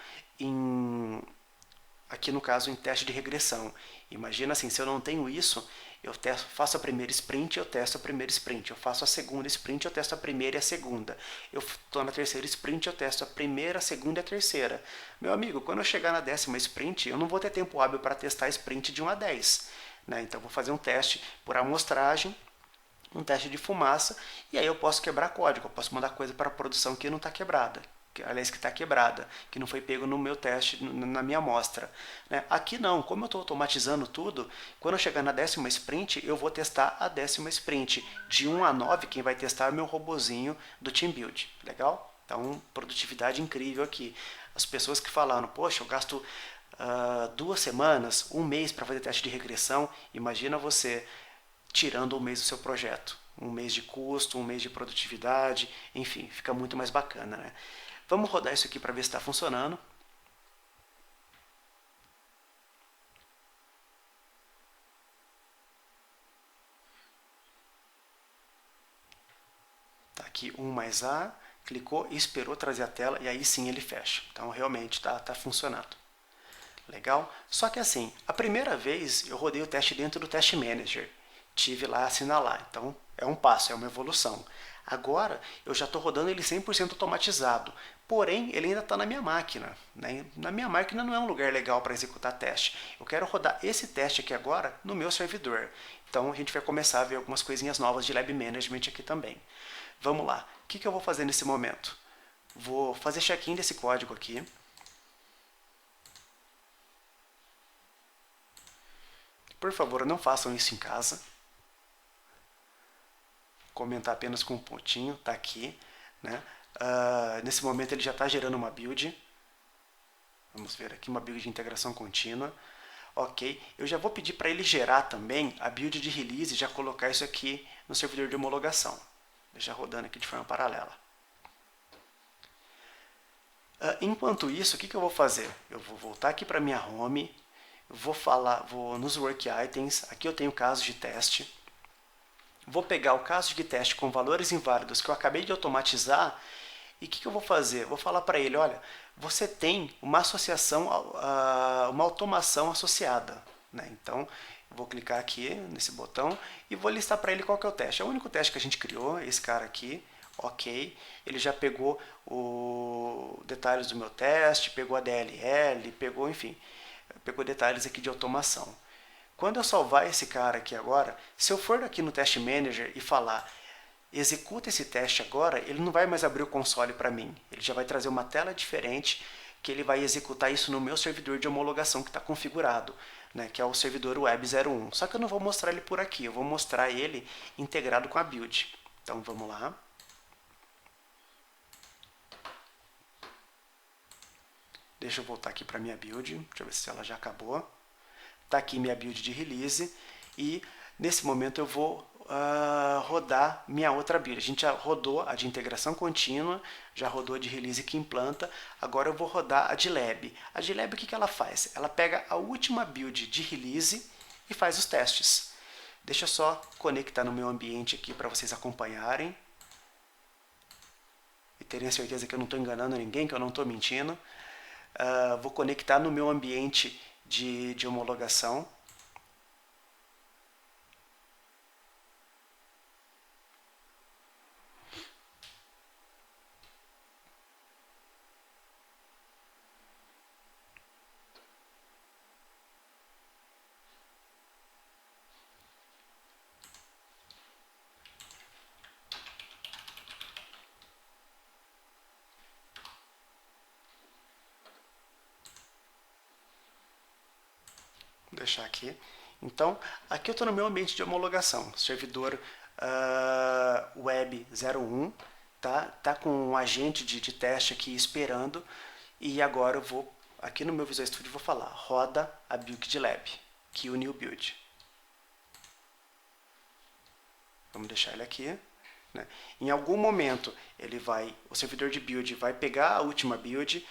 aqui no caso, em teste de regressão. Imagina assim, se eu não tenho isso, Eu testo, faço a primeira sprint, eu testo a primeira sprint. Eu faço a segunda sprint, eu testo a primeira e a segunda. Eu estou na terceira sprint, eu testo a primeira, a segunda e a terceira. Meu amigo, quando eu chegar na 10ª sprint, eu não vou ter tempo hábil para testar a sprint de 1 a 10. Né? Então, vou fazer um teste por amostragem, um teste de fumaça, e aí eu posso quebrar código, eu posso mandar coisa para a produção que não está quebrada, aliás, que está quebrada, que não foi pego no meu teste, na minha amostra. Né? Aqui não, como eu estou automatizando tudo, quando eu chegar na 10ª sprint, eu vou testar a 10ª sprint. De 1 a 9, quem vai testar é o meu robozinho do TeamBuild. Legal? Então, produtividade incrível aqui. As pessoas que falaram, poxa, eu gasto 2 semanas, 1 mês para fazer teste de regressão, imagina você tirando 1 mês do seu projeto. 1 mês de custo, 1 mês de produtividade, enfim, fica muito mais bacana, né? Vamos rodar isso aqui para ver se está funcionando. Tá aqui 1 mais A, clicou e esperou trazer a tela e aí sim ele fecha. Então realmente está funcionando. Legal? Só que assim, a primeira vez eu rodei o teste dentro do Test Manager. Tive lá assinalar. Então é um passo, é uma evolução. Agora eu já estou rodando ele 100% automatizado. Porém, ele ainda está na minha máquina. Né? Na minha máquina não é um lugar legal para executar teste. Eu quero rodar esse teste aqui agora no meu servidor. Então a gente vai começar a ver algumas coisinhas novas de Lab Management aqui também. Vamos lá. O que eu vou fazer nesse momento? Vou fazer check-in desse código aqui. Por favor, não façam isso em casa. Comentar apenas com um pontinho, está aqui. Né? Nesse momento ele já está gerando uma build. Vamos ver aqui, uma build de integração contínua. Ok, eu já vou pedir para ele gerar também a build de release e já colocar isso aqui no servidor de homologação. Deixar rodando aqui de forma paralela. Enquanto isso, o que eu vou fazer? Eu vou voltar aqui para minha home, vou nos work items, aqui eu tenho casos de teste. Vou pegar o caso de teste com valores inválidos que eu acabei de automatizar e o que eu vou fazer? Vou falar para ele, olha, você tem uma associação, uma automação associada. Né? Então, eu vou clicar aqui nesse botão e vou listar para ele qual que é o teste. É o único teste que a gente criou, esse cara aqui. Ok, ele já pegou os detalhes do meu teste, pegou a DLL, pegou, enfim, pegou detalhes aqui de automação. Quando eu salvar esse cara aqui agora, se eu for aqui no Test Manager e falar executa esse teste agora, ele não vai mais abrir o console para mim. Ele já vai trazer uma tela diferente que ele vai executar isso no meu servidor de homologação que está configurado, né, que é o servidor Web 01. Só que eu não vou mostrar ele por aqui, eu vou mostrar ele integrado com a build. Então vamos lá. Deixa eu voltar aqui para minha build, deixa eu ver se ela já acabou. Está aqui minha build de release e nesse momento eu vou rodar minha outra build. A gente já rodou a de integração contínua, já rodou a de release que implanta, agora eu vou rodar a de lab. A de lab o que ela faz? Ela pega a última build de release e faz os testes. Deixa eu só conectar no meu ambiente aqui para vocês acompanharem e terem certeza que eu não estou enganando ninguém, que eu não estou mentindo. Vou conectar no meu ambiente de homologação. Vou deixar aqui. Então, aqui eu estou no meu ambiente de homologação, servidor Web 01, tá com um agente de teste aqui esperando, e agora eu vou, aqui no meu Visual Studio, vou falar, roda a build de lab, que o new build. Vamos deixar ele aqui. Né? Em algum momento, o servidor de build vai pegar a última build,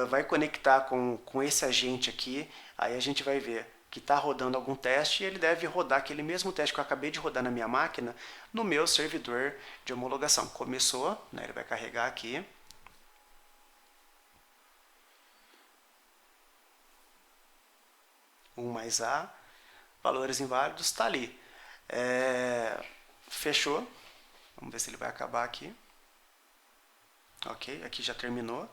vai conectar com esse agente aqui, aí a gente vai ver que está rodando algum teste e ele deve rodar aquele mesmo teste que eu acabei de rodar na minha máquina no meu servidor de homologação. Começou, né, ele vai carregar aqui. Um mais A, valores inválidos, está ali. Fechou. Vamos ver se ele vai acabar aqui. Ok, aqui já terminou.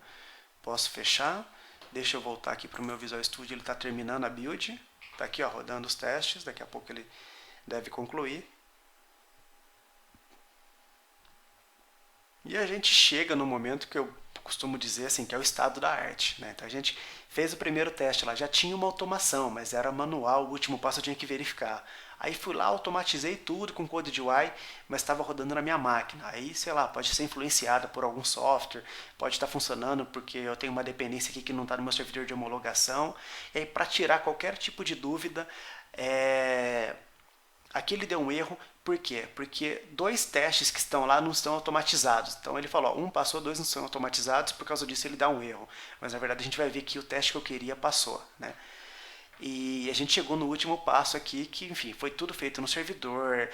Posso fechar. Deixa eu voltar aqui para o meu Visual Studio, ele está terminando a build. Está aqui, ó, rodando os testes, daqui a pouco ele deve concluir. E a gente chega no momento que eu costumo dizer assim, que é o estado da arte, né? Então a gente fez o primeiro teste lá, já tinha uma automação, mas era manual, o último passo eu tinha que verificar. Aí fui lá, automatizei tudo com código de UI, mas estava rodando na minha máquina. Aí, sei lá, pode ser influenciada por algum software, pode estar funcionando porque eu tenho uma dependência aqui que não está no meu servidor de homologação. E aí, para tirar qualquer tipo de dúvida, aqui ele deu um erro, por quê? Porque dois testes que estão lá não estão automatizados. Então ele falou, um passou, dois não são automatizados, por causa disso ele dá um erro. Mas na verdade a gente vai ver que o teste que eu queria passou, né? E a gente chegou no último passo aqui, que enfim, foi tudo feito no servidor,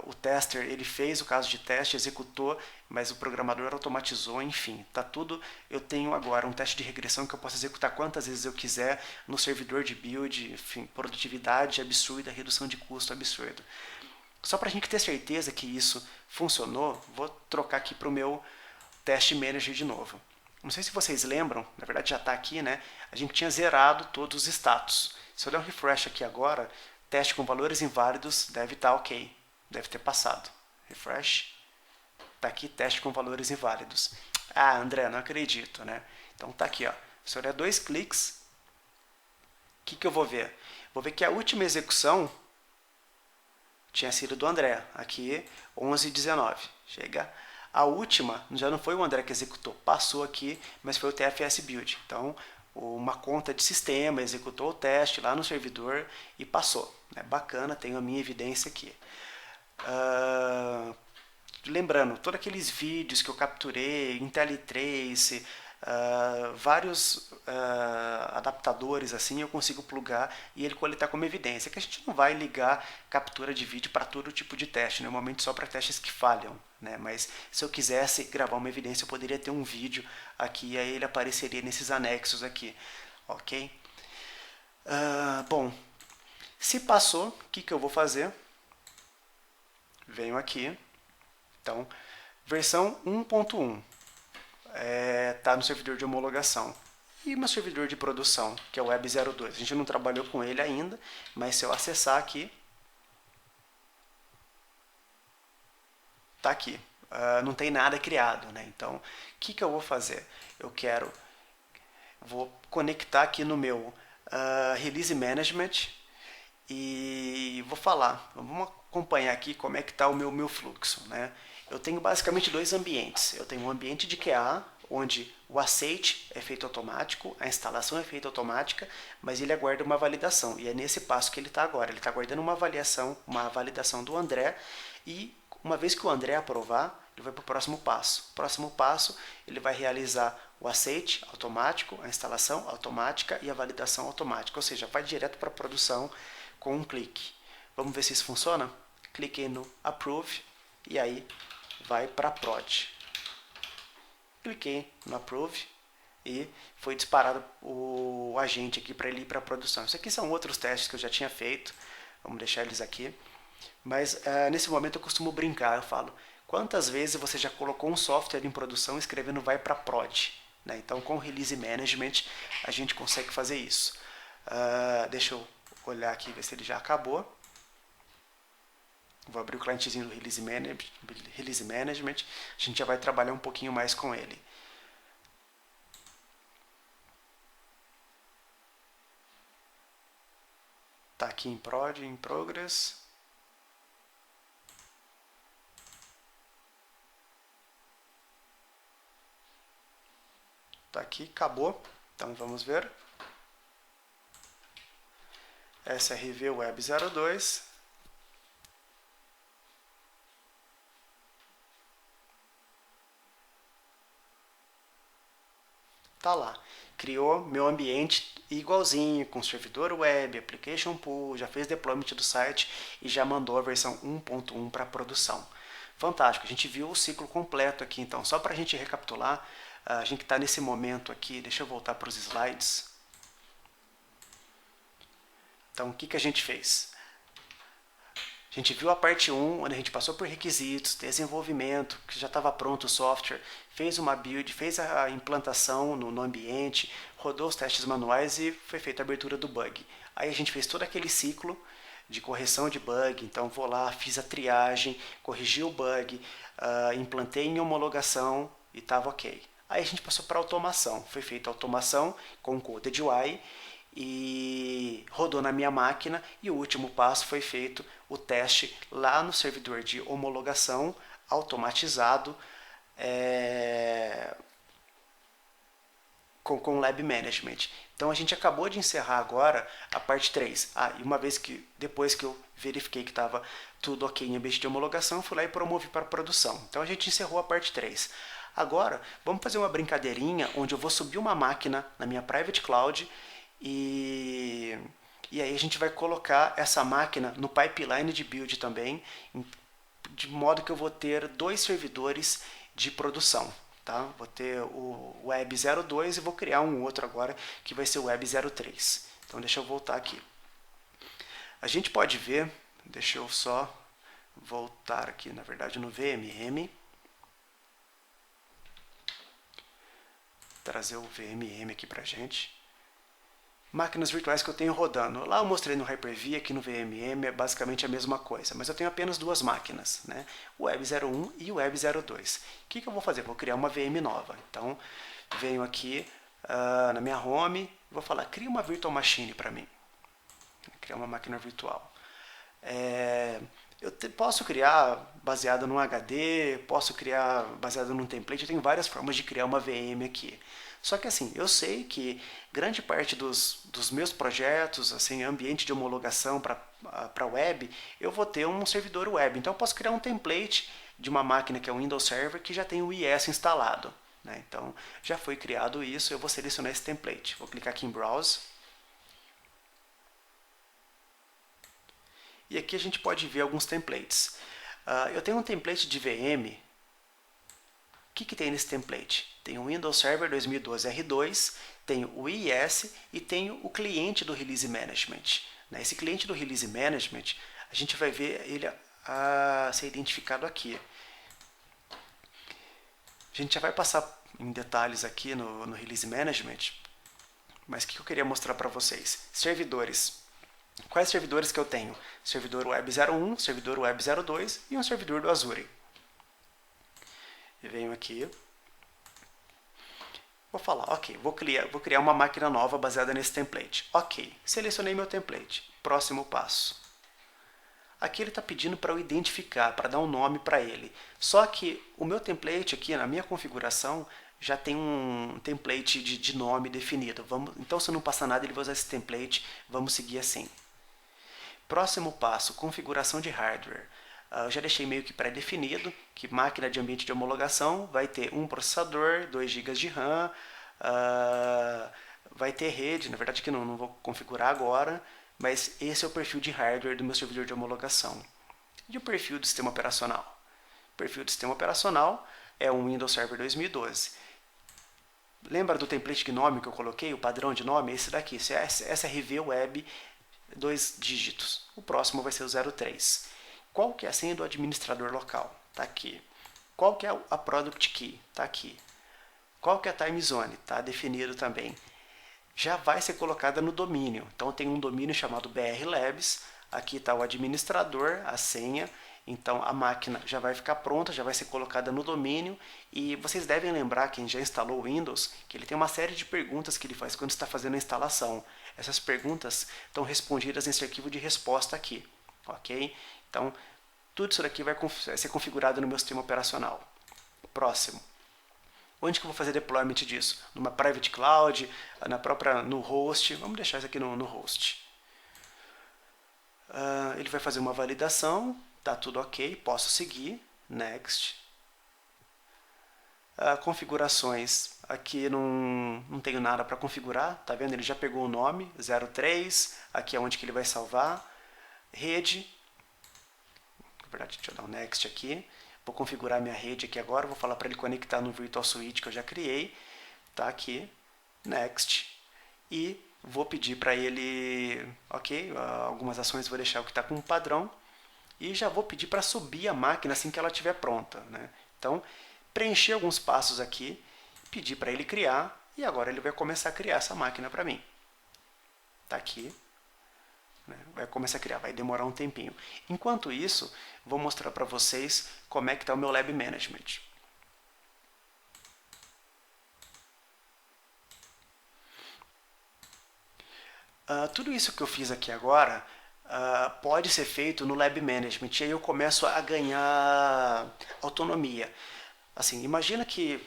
o tester ele fez o caso de teste, executou, mas o programador automatizou, enfim, tá tudo. Eu tenho agora um teste de regressão que eu posso executar quantas vezes eu quiser no servidor de build, enfim, produtividade absurda, redução de custo absurda. Só para a gente ter certeza que isso funcionou, vou trocar aqui para o meu teste manager de novo. Não sei se vocês lembram, na verdade já está aqui, né? A gente tinha zerado todos os status. Se eu der um refresh aqui agora, teste com valores inválidos deve estar ok, deve ter passado. Refresh, está aqui, teste com valores inválidos. Ah, André, não acredito, né? Então tá aqui, ó. Se eu der 2 cliques, o que eu vou ver? Vou ver que a última execução tinha sido do André, aqui 11:19. Chega. A última já não foi o André que executou, passou aqui, mas foi o TFS Build. Então, uma conta de sistema executou o teste lá no servidor e passou. É bacana, tenho a minha evidência aqui. Lembrando, todos aqueles vídeos que eu capturei, IntelliTrace, vários adaptadores assim eu consigo plugar e ele coletar como evidência, que a gente não vai ligar captura de vídeo para todo tipo de teste, normalmente só para testes que falham, né? Mas se eu quisesse gravar uma evidência eu poderia ter um vídeo aqui e aí ele apareceria nesses anexos aqui, ok? Bom, se passou, o que eu vou fazer? Venho aqui, então versão 1.1 está no servidor de homologação. E meu servidor de produção, que é o Web02. A gente não trabalhou com ele ainda, mas se eu acessar aqui, está aqui. Não tem nada criado, né? Então, o que eu vou fazer? Vou conectar aqui no meu Release Management e vou falar. Vamos acompanhar aqui como é que está o meu fluxo, né? Eu tenho basicamente dois ambientes. Eu tenho um ambiente de QA, onde o aceite é feito automático, a instalação é feita automática, mas ele aguarda uma validação. E é nesse passo que ele está agora. Ele está aguardando uma validação do André, e uma vez que o André aprovar, ele vai para o próximo passo. O próximo passo, ele vai realizar o aceite automático, a instalação automática e a validação automática. Ou seja, vai direto para a produção com um clique. Vamos ver se isso funciona? Cliquei no Approve e aí vai para prod. Cliquei no Approve e foi disparado o agente aqui para ele ir para a produção. Isso aqui são outros testes que eu já tinha feito, vamos deixar eles aqui. Mas nesse momento eu costumo brincar, eu falo, quantas vezes você já colocou um software em produção escrevendo vai para prod? Né? Então com o Release Management a gente consegue fazer isso. Deixa eu olhar aqui, ver se ele já acabou. Vou abrir o clientezinho do Release Management. A gente já vai trabalhar um pouquinho mais com ele. Está aqui em prod, em progress. Está aqui, acabou. Então vamos ver. SRV Web 02. Tá lá. Criou meu ambiente igualzinho, com servidor web, application pool, já fez deployment do site e já mandou a versão 1.1 para produção. Fantástico, a gente viu o ciclo completo aqui, então só para a gente recapitular, a gente está nesse momento aqui, deixa eu voltar para os slides. Então, o que a gente fez? A gente viu a parte 1, onde a gente passou por requisitos, desenvolvimento, que já estava pronto o software, fez uma build, fez a implantação no ambiente, rodou os testes manuais e foi feita a abertura do bug. Aí a gente fez todo aquele ciclo de correção de bug, então vou lá, fiz a triagem, corrigi o bug, implantei em homologação e estava ok. Aí a gente passou para automação, foi feita a automação com o Coded UI e rodou na minha máquina e o último passo foi feito o teste lá no servidor de homologação automatizado com Lab Management. Então a gente acabou de encerrar agora a parte 3. E uma vez que, depois que eu verifiquei que estava tudo ok em ambiente de homologação, fui lá e promovi para produção. Então a gente encerrou a parte 3. Agora, vamos fazer uma brincadeirinha onde eu vou subir uma máquina na minha Private Cloud e aí a gente vai colocar essa máquina no pipeline de build também, de modo que eu vou ter 2 servidores de produção. Tá? Vou ter o Web 02 e vou criar um outro agora que vai ser o Web 03. Então deixa eu voltar aqui. A gente pode ver, deixa eu só voltar aqui, na verdade no VMM. Trazer o VMM aqui pra gente. Máquinas virtuais que eu tenho rodando. Lá eu mostrei no Hyper-V, aqui no VMM é basicamente a mesma coisa, mas eu tenho apenas 2 máquinas, né? O Web 01 e o Web 02. O que eu vou fazer? Vou criar uma VM nova. Então, venho aqui na minha home e vou falar, cria uma virtual machine para mim. Criar uma máquina virtual. Eu posso criar baseado num HD, posso criar baseado num template, eu tenho várias formas de criar uma VM aqui. Só que assim, eu sei que grande parte dos meus projetos, assim, ambiente de homologação para web, eu vou ter um servidor web. Então eu posso criar um template de uma máquina que é um Windows Server que já tem o IS instalado. Né? Então já foi criado isso, eu vou selecionar esse template. Vou clicar aqui em Browse. E aqui a gente pode ver alguns templates. Eu tenho um template de VM. O que tem nesse template? Tem o Windows Server 2012 R2, tem o IIS e tem o cliente do Release Management. Esse cliente do Release Management, a gente vai ver ele ser identificado aqui. A gente já vai passar em detalhes aqui no Release Management, mas o que eu queria mostrar para vocês? Servidores. Quais servidores que eu tenho? Servidor Web 01, servidor Web 02 e um servidor do Azure. E venho aqui. Vou falar, ok, vou criar uma máquina nova baseada nesse template. Ok, selecionei meu template. Próximo passo. Aqui ele está pedindo para eu identificar, para dar um nome para ele. Só que o meu template aqui, na minha configuração, já tem um template de nome definido. Então, se não passar nada, ele vai usar esse template. Vamos seguir assim. Próximo passo, configuração de hardware. Eu já deixei meio que pré-definido que máquina de ambiente de homologação vai ter um processador, 2 GB de RAM, vai ter rede, na verdade que não vou configurar agora, mas esse é o perfil de hardware do meu servidor de homologação. E o perfil do sistema operacional? O perfil do sistema operacional é um Windows Server 2012. Lembra do template de nome que eu coloquei, o padrão de nome? Esse daqui, esse é SRV Web 2 dígitos. O próximo vai ser o 03. Qual que é a senha do administrador local? Está aqui. Qual que é a Product Key? Está aqui. Qual que é a Time Zone? Está definido também. Já vai ser colocada no domínio. Então tem um domínio chamado BR Labs. Aqui está o administrador, a senha. Então a máquina já vai ficar pronta, já vai ser colocada no domínio. E vocês devem lembrar, quem já instalou o Windows, que ele tem uma série de perguntas que ele faz quando está fazendo a instalação. Essas perguntas estão respondidas nesse arquivo de resposta aqui. Ok? Então, tudo isso daqui vai ser configurado no meu sistema operacional. Próximo. Onde que eu vou fazer deployment disso? Numa private cloud, no host. Vamos deixar isso aqui no host. Ele vai fazer uma validação. Tá tudo ok. Posso seguir. Next. Configurações. Aqui não tenho nada para configurar. Tá vendo? Ele já pegou o nome. 03. Aqui é onde que ele vai salvar. Rede. Na verdade, deixa eu dar um next aqui. Vou configurar minha rede aqui agora. Vou falar para ele conectar no Virtual Switch que eu já criei. Tá aqui. Next. E vou pedir para ele, ok, algumas ações vou deixar o que está como padrão, e já vou pedir para subir a máquina assim que ela estiver pronta, né? Então, preencher alguns passos aqui, pedir para ele criar, e agora ele vai começar a criar essa máquina para mim. Está aqui, né? Vai começar a criar, vai demorar um tempinho. Enquanto isso, vou mostrar para vocês como é que está o meu Lab Management. Tudo isso que eu fiz aqui agora pode ser feito no Lab Management, e aí eu começo a ganhar autonomia. Assim, imagina que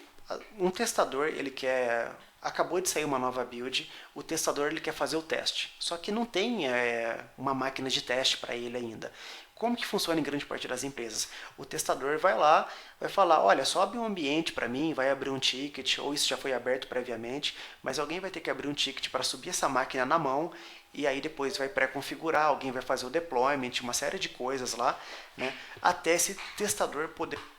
um testador, ele quer... Acabou de sair uma nova build, o testador ele quer fazer o teste, só que não tem uma máquina de teste para ele ainda. Como que funciona em grande parte das empresas? O testador vai lá, vai falar, olha, sobe um ambiente para mim, vai abrir um ticket, ou isso já foi aberto previamente, mas alguém vai ter que abrir um ticket para subir essa máquina na mão, e aí depois vai pré-configurar, alguém vai fazer o deployment, uma série de coisas lá, né, até esse testador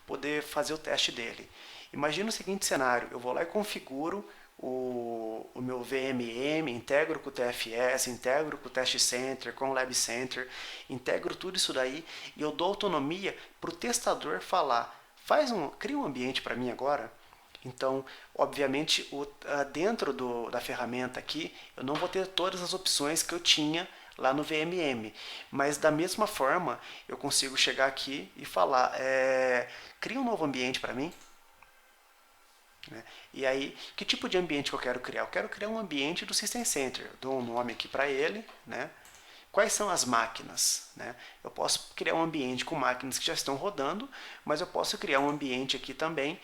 poder fazer o teste dele. Imagina o seguinte cenário, eu vou lá e configuro o meu VMM, integro com o TFS, integro com o Test Center, com o Lab Center, integro tudo isso daí e eu dou autonomia para o testador falar, cria um ambiente para mim agora. Então, obviamente, dentro da ferramenta aqui, eu não vou ter todas as opções que eu tinha lá no VMM, mas da mesma forma eu consigo chegar aqui e falar, cria um novo ambiente para mim. Né? E aí, que tipo de ambiente que eu quero criar? Eu quero criar um ambiente do System Center. Eu dou um nome aqui para ele. Né? Quais são as máquinas? Né? Eu posso criar um ambiente com máquinas que já estão rodando, mas eu posso criar um ambiente aqui também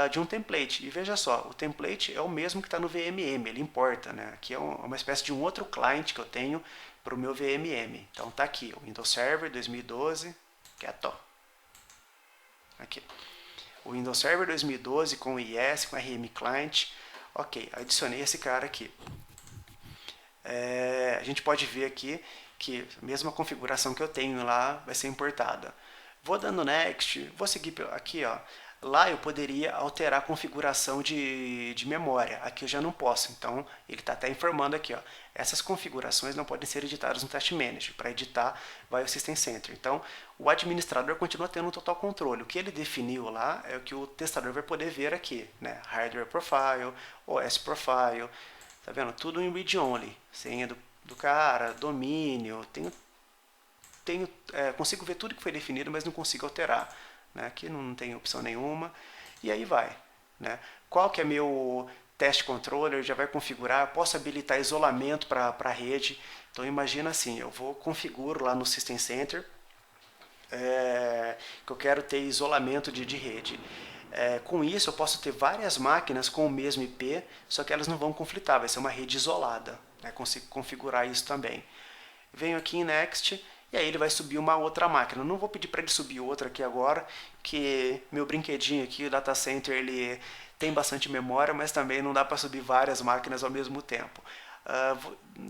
de um template. E veja só, o template é o mesmo que está no VMM, ele importa. Né? Aqui é uma espécie de um outro client que eu tenho para o meu VMM. Então está aqui, o Windows Server 2012, quieto. Aqui. O Windows Server 2012 com o IS, com RM Client. Ok, adicionei esse cara aqui. A gente pode ver aqui que a mesma configuração que eu tenho lá vai ser importada. Vou dando Next, vou seguir aqui, ó. Lá eu poderia alterar a configuração de memória. Aqui eu já não posso, então ele está até informando aqui, ó. Essas configurações não podem ser editadas no Test Manager. Para editar, vai ao System Center. Então, o administrador continua tendo um total controle. O que ele definiu lá é o que o testador vai poder ver aqui, né? Hardware Profile, OS Profile, tá vendo? Tudo em Read Only. Senha do cara, domínio, consigo ver tudo que foi definido, mas não consigo alterar. Né? Aqui não tem opção nenhuma. E aí vai. Né? Qual que é meu test controller? Já vai configurar. Posso habilitar isolamento para a rede. Então imagina assim, eu configuro lá no System Center que eu quero ter isolamento de rede. Com isso eu posso ter várias máquinas com o mesmo IP, só que elas não vão conflitar, vai ser uma rede isolada. Né? Consigo configurar isso também. Venho aqui em Next e aí ele vai subir uma outra máquina. Não vou pedir para ele subir outra aqui agora, que meu brinquedinho aqui, o data center, ele tem bastante memória, mas também não dá para subir várias máquinas ao mesmo tempo.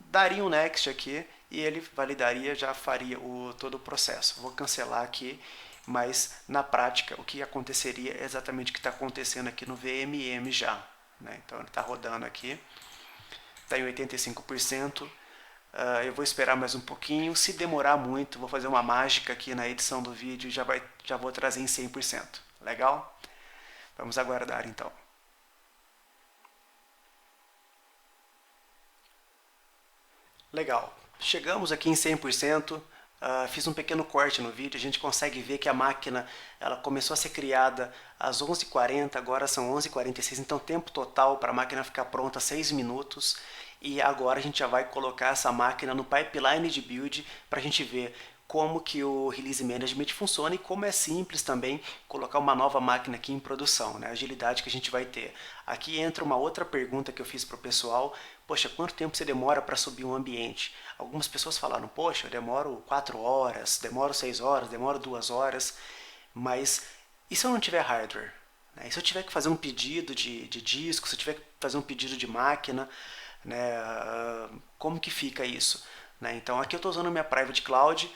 Daria um Next aqui e ele validaria, já faria todo o processo. Vou cancelar aqui, mas na prática o que aconteceria é exatamente o que está acontecendo aqui no VMM já. Né? Então ele está rodando aqui, está em 85%. Eu vou esperar mais um pouquinho. Se demorar muito, vou fazer uma mágica aqui na edição do vídeo e já vou trazer em 100%. Legal? Vamos aguardar então. Legal. Chegamos aqui em 100%. Fiz um pequeno corte no vídeo. A gente consegue ver que a máquina ela começou a ser criada às 11h40, agora são 11h46. Então, tempo total para a máquina ficar pronta 6 minutos. E agora a gente já vai colocar essa máquina no pipeline de build para a gente ver como que o Release Management funciona e como é simples também colocar uma nova máquina aqui em produção, né? A agilidade que a gente vai ter. Aqui entra uma outra pergunta que eu fiz para o pessoal. Poxa, quanto tempo você demora para subir um ambiente? Algumas pessoas falaram, poxa, eu demoro 4 horas, demoro 6 horas, demoro 2 horas, mas e se eu não tiver hardware? E se eu tiver que fazer um pedido de disco, se eu tiver que fazer um pedido de máquina, né? Como que fica isso? Né? Então aqui eu estou usando minha Private Cloud,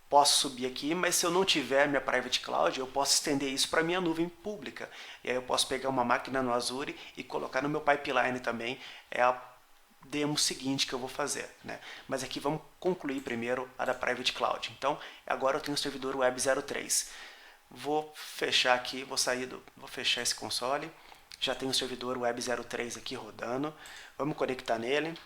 posso subir aqui, mas se eu não tiver minha Private Cloud, eu posso estender isso para minha nuvem pública. E aí eu posso pegar uma máquina no Azure e colocar no meu pipeline também. É a demo seguinte que eu vou fazer, né? Mas aqui vamos concluir primeiro a da Private Cloud. Então, agora eu tenho o servidor Web 03. Vou fechar aqui, vou fechar esse console. Já tenho o servidor Web 03 aqui rodando. Vamos conectar nele.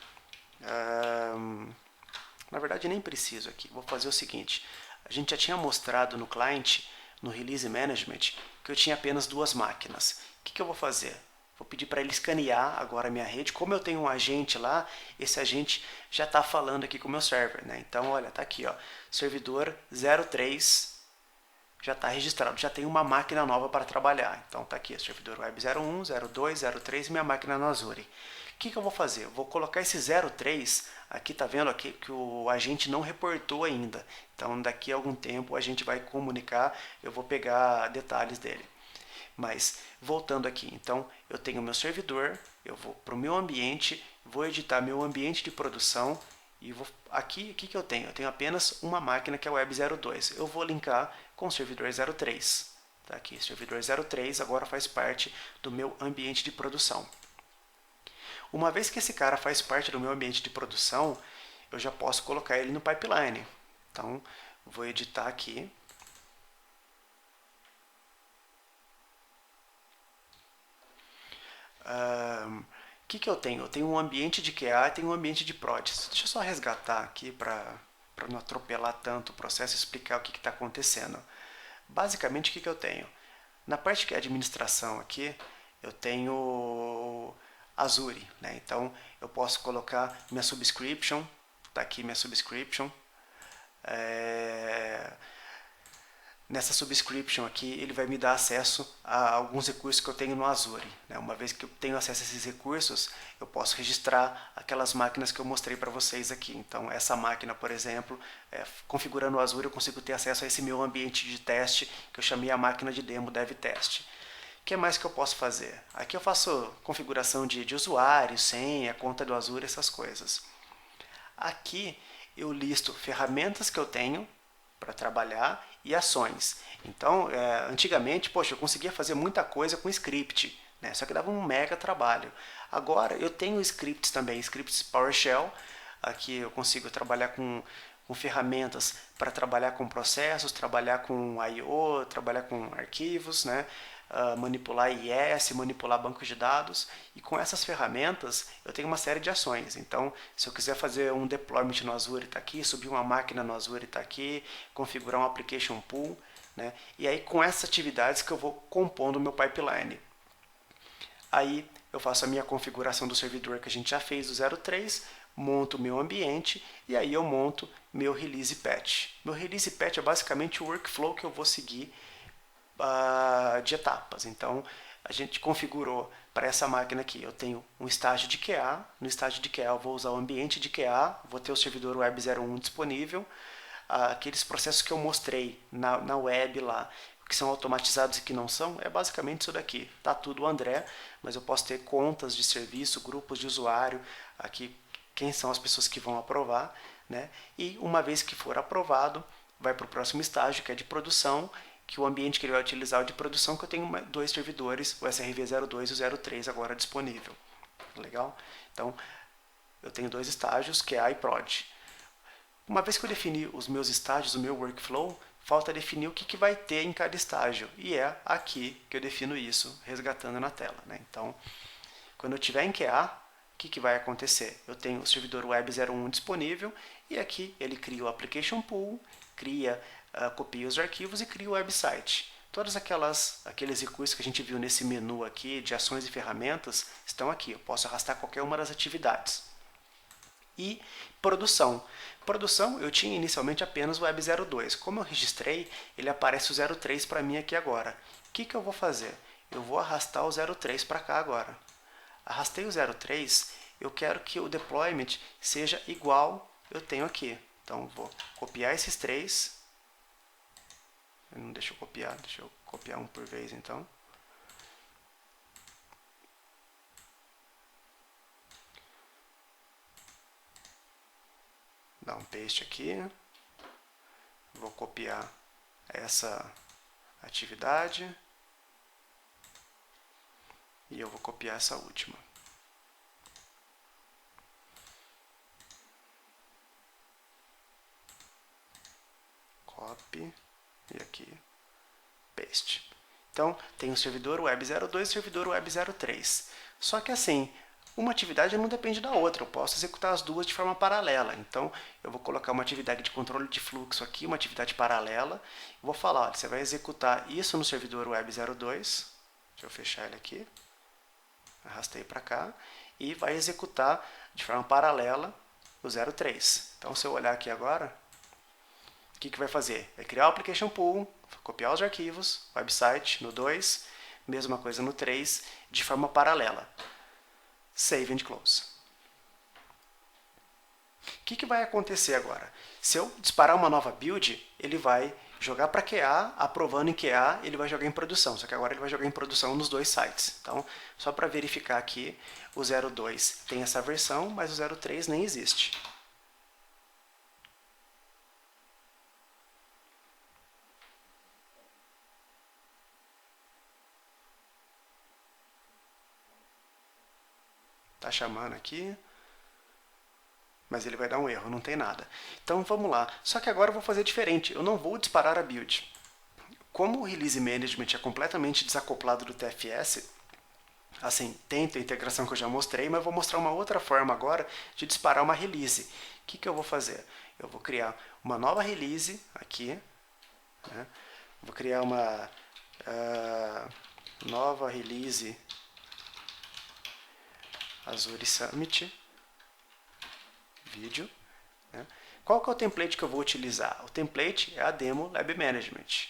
Na verdade, nem preciso aqui. Vou fazer o seguinte. A gente já tinha mostrado no client, no Release Management, que eu tinha apenas duas máquinas. O que eu vou fazer? Vou pedir para ele escanear agora a minha rede. Como eu tenho um agente lá, esse agente já está falando aqui com o meu server, né? Então, olha, está aqui, ó, servidor 03 já está registrado, já tem uma máquina nova para trabalhar. Então, está aqui, servidor web 01, 02, 03, minha máquina no Azure. O que eu vou fazer? Eu vou colocar esse 03, aqui está vendo aqui que o agente não reportou ainda. Então, daqui a algum tempo a gente vai comunicar, eu vou pegar detalhes dele. Mas, voltando aqui, então, eu tenho meu servidor, eu vou para o meu ambiente, vou editar meu ambiente de produção, e vou, aqui, o que eu tenho? Eu tenho apenas uma máquina que é o Web 02. Eu vou linkar com o servidor 03. Tá aqui, servidor 03 agora faz parte do meu ambiente de produção. Uma vez que esse cara faz parte do meu ambiente de produção, eu já posso colocar ele no pipeline. Então, vou editar aqui. O que eu tenho? Eu tenho um ambiente de QA e tenho um ambiente de prod. Deixa eu só resgatar aqui para não atropelar tanto o processo e explicar o que está acontecendo. Basicamente, o que eu tenho? Na parte que é administração aqui, eu tenho Azure, né? Então, eu posso colocar minha subscription, está aqui minha subscription. Nessa subscription aqui, ele vai me dar acesso a alguns recursos que eu tenho no Azure, né? Uma vez que eu tenho acesso a esses recursos, eu posso registrar aquelas máquinas que eu mostrei para vocês aqui. Então, essa máquina, por exemplo, configurando o Azure, eu consigo ter acesso a esse meu ambiente de teste, que eu chamei a máquina de demo DevTest. O que mais que eu posso fazer? Aqui eu faço configuração de usuário, senha, conta do Azure, essas coisas. Aqui eu listo ferramentas que eu tenho para trabalhar e ações. Então, antigamente, poxa, eu conseguia fazer muita coisa com script, né? Só que dava um mega trabalho. Agora eu tenho scripts também, scripts PowerShell. Aqui eu consigo trabalhar com ferramentas para trabalhar com processos, trabalhar com I/O, trabalhar com arquivos, né? Manipular IS, manipular bancos de dados, e com essas ferramentas eu tenho uma série de ações. Então, se eu quiser fazer um deployment no Azure, está aqui, subir uma máquina no Azure, está aqui, configurar um application pool, né? E aí com essas atividades que eu vou compondo o meu pipeline. Aí eu faço a minha configuração do servidor que a gente já fez do 03, monto o meu ambiente e aí eu monto meu release patch. Meu release patch é basicamente o workflow que eu vou seguir de etapas. Então, a gente configurou para essa máquina aqui. Eu tenho um estágio de QA. No estágio de QA eu vou usar o ambiente de QA, vou ter o servidor Web 01 disponível. Aqueles processos que eu mostrei na web lá, que são automatizados e que não são, é basicamente isso daqui. Tá tudo André, mas eu posso ter contas de serviço, grupos de usuário, aqui quem são as pessoas que vão aprovar, né? E uma vez que for aprovado, vai para o próximo estágio, que é de produção, que o ambiente que ele vai utilizar é o de produção, que eu tenho dois servidores, o SRV02 e o 03 agora disponível. Legal? Então, eu tenho dois estágios, QA e Prod. Uma vez que eu defini os meus estágios, o meu workflow, falta definir o que vai ter em cada estágio. E é aqui que eu defino isso, resgatando na tela, né? Então, quando eu estiver em QA, o que vai acontecer? Eu tenho o servidor Web 01 disponível e aqui ele cria o Application Pool, copia os arquivos e cria o website. Todos aqueles recursos que a gente viu nesse menu aqui de ações e ferramentas estão aqui. Eu posso arrastar qualquer uma das atividades. E produção. Produção eu tinha inicialmente apenas o Web 02. Como eu registrei, ele aparece o 03 para mim aqui agora. O que eu vou fazer? Eu vou arrastar o 03 para cá agora. Arrastei o 03, eu quero que o deployment seja igual eu tenho aqui. Então, vou copiar esses três. Não deixa eu copiar um por vez, então. Dá um paste aqui. Vou copiar essa atividade. E eu vou copiar essa última. copy, e aqui, paste. Então, tem o servidor web 02 e o servidor web 03. Só que assim, uma atividade não depende da outra, eu posso executar as duas de forma paralela. Então, eu vou colocar uma atividade de controle de fluxo aqui, uma atividade paralela. Vou falar, olha, você vai executar isso no servidor web 02. Deixa eu fechar ele aqui. Arrastei para cá. E vai executar de forma paralela o 03. Então, se eu olhar aqui agora, o que vai fazer? Vai criar o application pool, copiar os arquivos, website no 2, mesma coisa no 3, de forma paralela. Save and close. O que vai acontecer agora? Se eu disparar uma nova build, ele vai jogar para QA, aprovando em QA, ele vai jogar em produção. Só que agora ele vai jogar em produção nos dois sites. Então, só para verificar aqui, o 02 tem essa versão, mas o 03 nem existe. Está chamando aqui, mas ele vai dar um erro, não tem nada. Então vamos lá. Só que agora eu vou fazer diferente, eu não vou disparar a build. Como o Release Management é completamente desacoplado do TFS, assim, tem a integração que eu já mostrei, mas eu vou mostrar uma outra forma agora de disparar uma release. O que eu vou fazer? Eu vou criar uma nova release aqui, né? Vou criar uma nova release Azure Summit vídeo. Né? Qual que é o template que eu vou utilizar? O template é a demo Lab Management.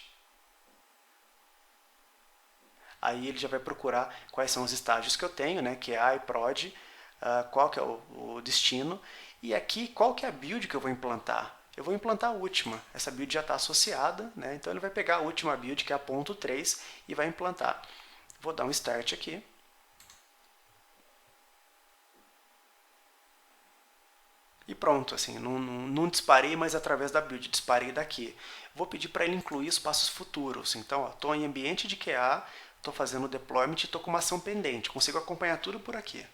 Aí ele já vai procurar quais são os estágios que eu tenho, né? Que é A e Prod, qual que é o destino, e aqui qual que é a build que eu vou implantar. Eu vou implantar a última, essa build já está associada, né? Então ele vai pegar a última build, que é a ponto 3, e vai implantar. Vou dar um Start aqui. E pronto, assim, não disparei mais através da build, disparei daqui. Vou pedir para ele incluir os passos futuros. Então, estou em ambiente de QA, estou fazendo o deployment e estou com uma ação pendente. Consigo acompanhar tudo por aqui.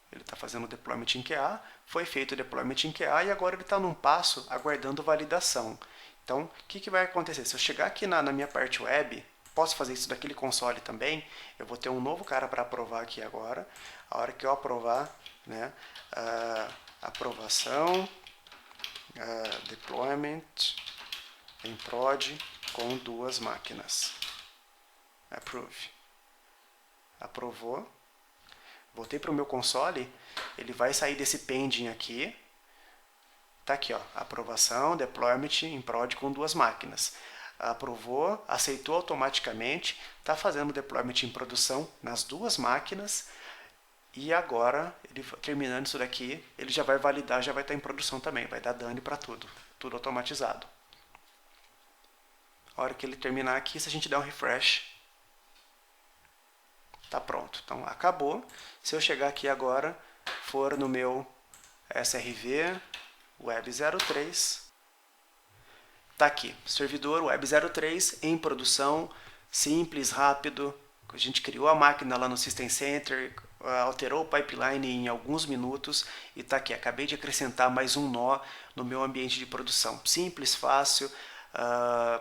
Ele está fazendo o deployment em QA, foi feito o deployment em QA e agora ele está num passo aguardando validação. Então, o que vai acontecer? Se eu chegar aqui na minha parte web, posso fazer isso daquele console também, eu vou ter um novo cara para aprovar aqui agora. A hora que eu aprovar, né, aprovação, deployment em prod com 2 máquinas. Approve. Aprovou. Voltei para o meu console, ele vai sair desse pending aqui. Tá aqui, ó, aprovação, deployment em prod com 2 máquinas. Aprovou, aceitou automaticamente, está fazendo deployment em produção nas 2 máquinas. E agora, ele terminando isso daqui, ele já vai validar, já vai estar em produção também, vai dar done para tudo, tudo automatizado. A hora que ele terminar aqui, se a gente der um refresh, tá pronto. Então, acabou. Se eu chegar aqui agora, for no meu SRV Web 03, tá aqui, servidor Web 03 em produção, simples, rápido. A gente criou a máquina lá no System Center, alterou o pipeline em alguns minutos e está aqui. Acabei de acrescentar mais um nó no meu ambiente de produção. Simples, fácil,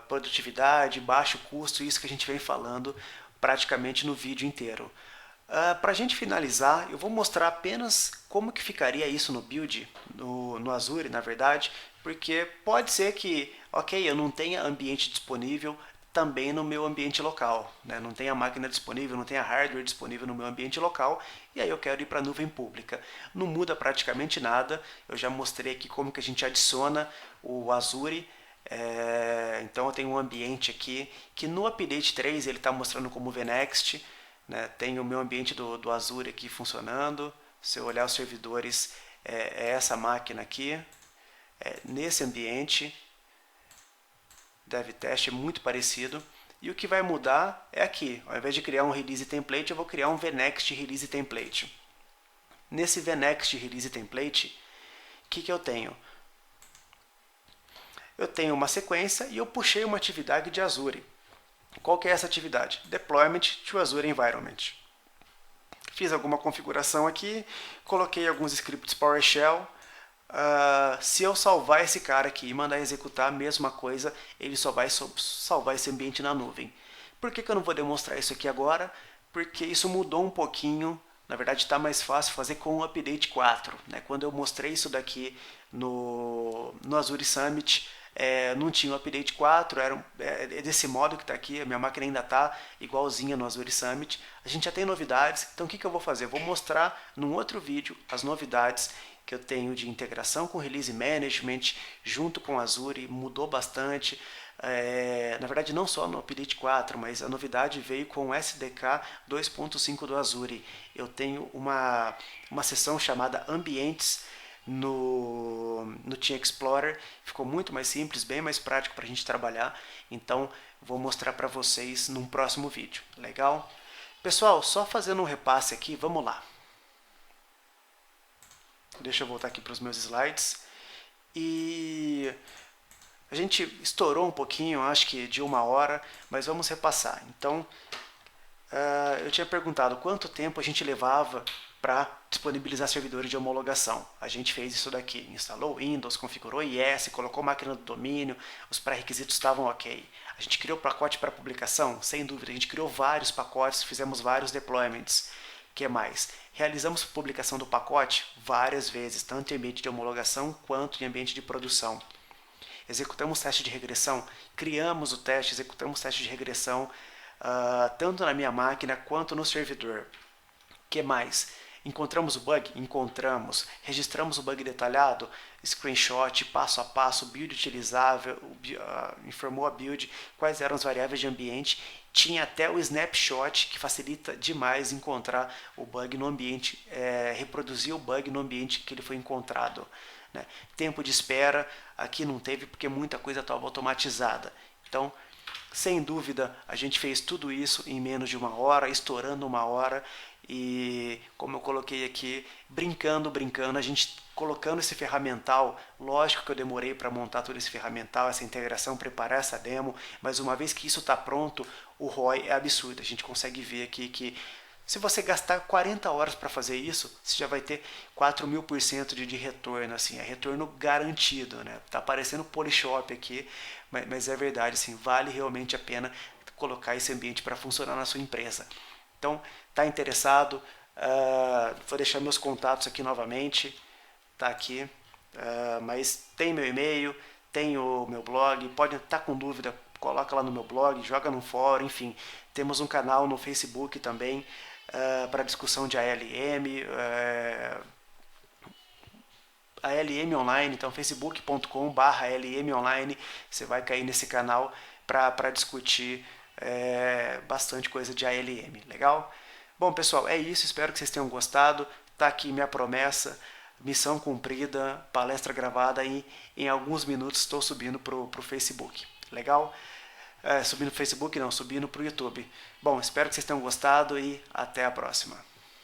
produtividade, baixo custo, isso que a gente vem falando praticamente no vídeo inteiro. Para a gente finalizar, eu vou mostrar apenas como que ficaria isso no build, no Azure, na verdade, porque pode ser que, ok, eu não tenha ambiente disponível também no meu ambiente local, né? Não tem a máquina disponível, não tem a hardware disponível no meu ambiente local, e aí eu quero ir para a nuvem pública. Não muda praticamente nada, eu já mostrei aqui como que a gente adiciona o Azure, então eu tenho um ambiente aqui, que no Update 3 ele está mostrando como VNext, né? Tem o meu ambiente do Azure aqui funcionando, se eu olhar os servidores, é essa máquina aqui, nesse ambiente, DevTest é muito parecido. E o que vai mudar é aqui. Ao invés de criar um Release Template, eu vou criar um VNext Release Template. Nesse VNext Release Template, o que eu tenho? Eu tenho uma sequência e eu puxei uma atividade de Azure. Qual que é essa atividade? Deployment to Azure Environment. Fiz alguma configuração aqui, coloquei alguns scripts PowerShell Se eu salvar esse cara aqui e mandar executar a mesma coisa, ele só vai salvar esse ambiente na nuvem. Por que eu não vou demonstrar isso aqui agora? Porque isso mudou um pouquinho. Na verdade, está mais fácil fazer com o Update 4. Né? Quando eu mostrei isso daqui no Azure Summit, não tinha o Update 4, é desse modo que está aqui, a minha máquina ainda está igualzinha no Azure Summit. A gente já tem novidades, então o que eu vou fazer? Eu vou mostrar num outro vídeo as novidades que eu tenho de integração com Release Management, junto com Azure, mudou bastante. Na verdade, não só no Update 4, mas a novidade veio com o SDK 2.5 do Azure. Eu tenho uma seção chamada Ambientes no Team Explorer, ficou muito mais simples, bem mais prático para a gente trabalhar, então vou mostrar para vocês num próximo vídeo, legal? Pessoal, só fazendo um repasse aqui, vamos lá. Deixa eu voltar aqui para os meus slides. E a gente estourou um pouquinho, acho que de 1 hora, mas vamos repassar. Então, eu tinha perguntado quanto tempo a gente levava para disponibilizar servidores de homologação. A gente fez isso daqui, instalou Windows, configurou IS, colocou máquina do domínio, os pré-requisitos estavam ok. A gente criou pacote para publicação? Sem dúvida, a gente criou vários pacotes, fizemos vários deployments. O que mais? Realizamos publicação do pacote várias vezes, tanto em ambiente de homologação quanto em ambiente de produção. Executamos teste de regressão, criamos o teste, executamos teste de regressão, tanto na minha máquina quanto no servidor. O que mais? Encontramos o bug? Encontramos. Registramos o bug detalhado? Screenshot, passo a passo, build utilizável, informou a build, quais eram as variáveis de ambiente. Tinha até o snapshot, que facilita demais encontrar o bug no ambiente, reproduzir o bug no ambiente que ele foi encontrado. Né? Tempo de espera, aqui não teve porque muita coisa estava automatizada. Então, sem dúvida, a gente fez tudo isso em menos de 1 hora, estourando 1 hora. E como eu coloquei aqui, brincando, a gente colocando esse ferramental, lógico que eu demorei para montar todo esse ferramental, essa integração, preparar essa demo, mas uma vez que isso está pronto, o ROI é absurdo. A gente consegue ver aqui que se você gastar 40 horas para fazer isso, você já vai ter 4.000% de retorno, assim, é retorno garantido, né? Tá parecendo Polishop aqui, mas é verdade, assim, vale realmente a pena colocar esse ambiente para funcionar na sua empresa. Então, tá interessado? Vou deixar meus contatos aqui novamente, tá aqui, mas tem meu e-mail, tem o meu blog, pode estar com dúvida, coloca lá no meu blog, joga no fórum, enfim, temos um canal no Facebook também, para discussão de ALM, ALM Online, então facebook.com/ALM Online, você vai cair nesse canal para discutir bastante coisa de ALM, legal? Bom, pessoal, é isso, espero que vocês tenham gostado, tá aqui minha promessa, missão cumprida, palestra gravada e em alguns minutos estou subindo pro Facebook, legal? Subindo pro Facebook não, subindo pro YouTube. Bom, espero que vocês tenham gostado e até a próxima.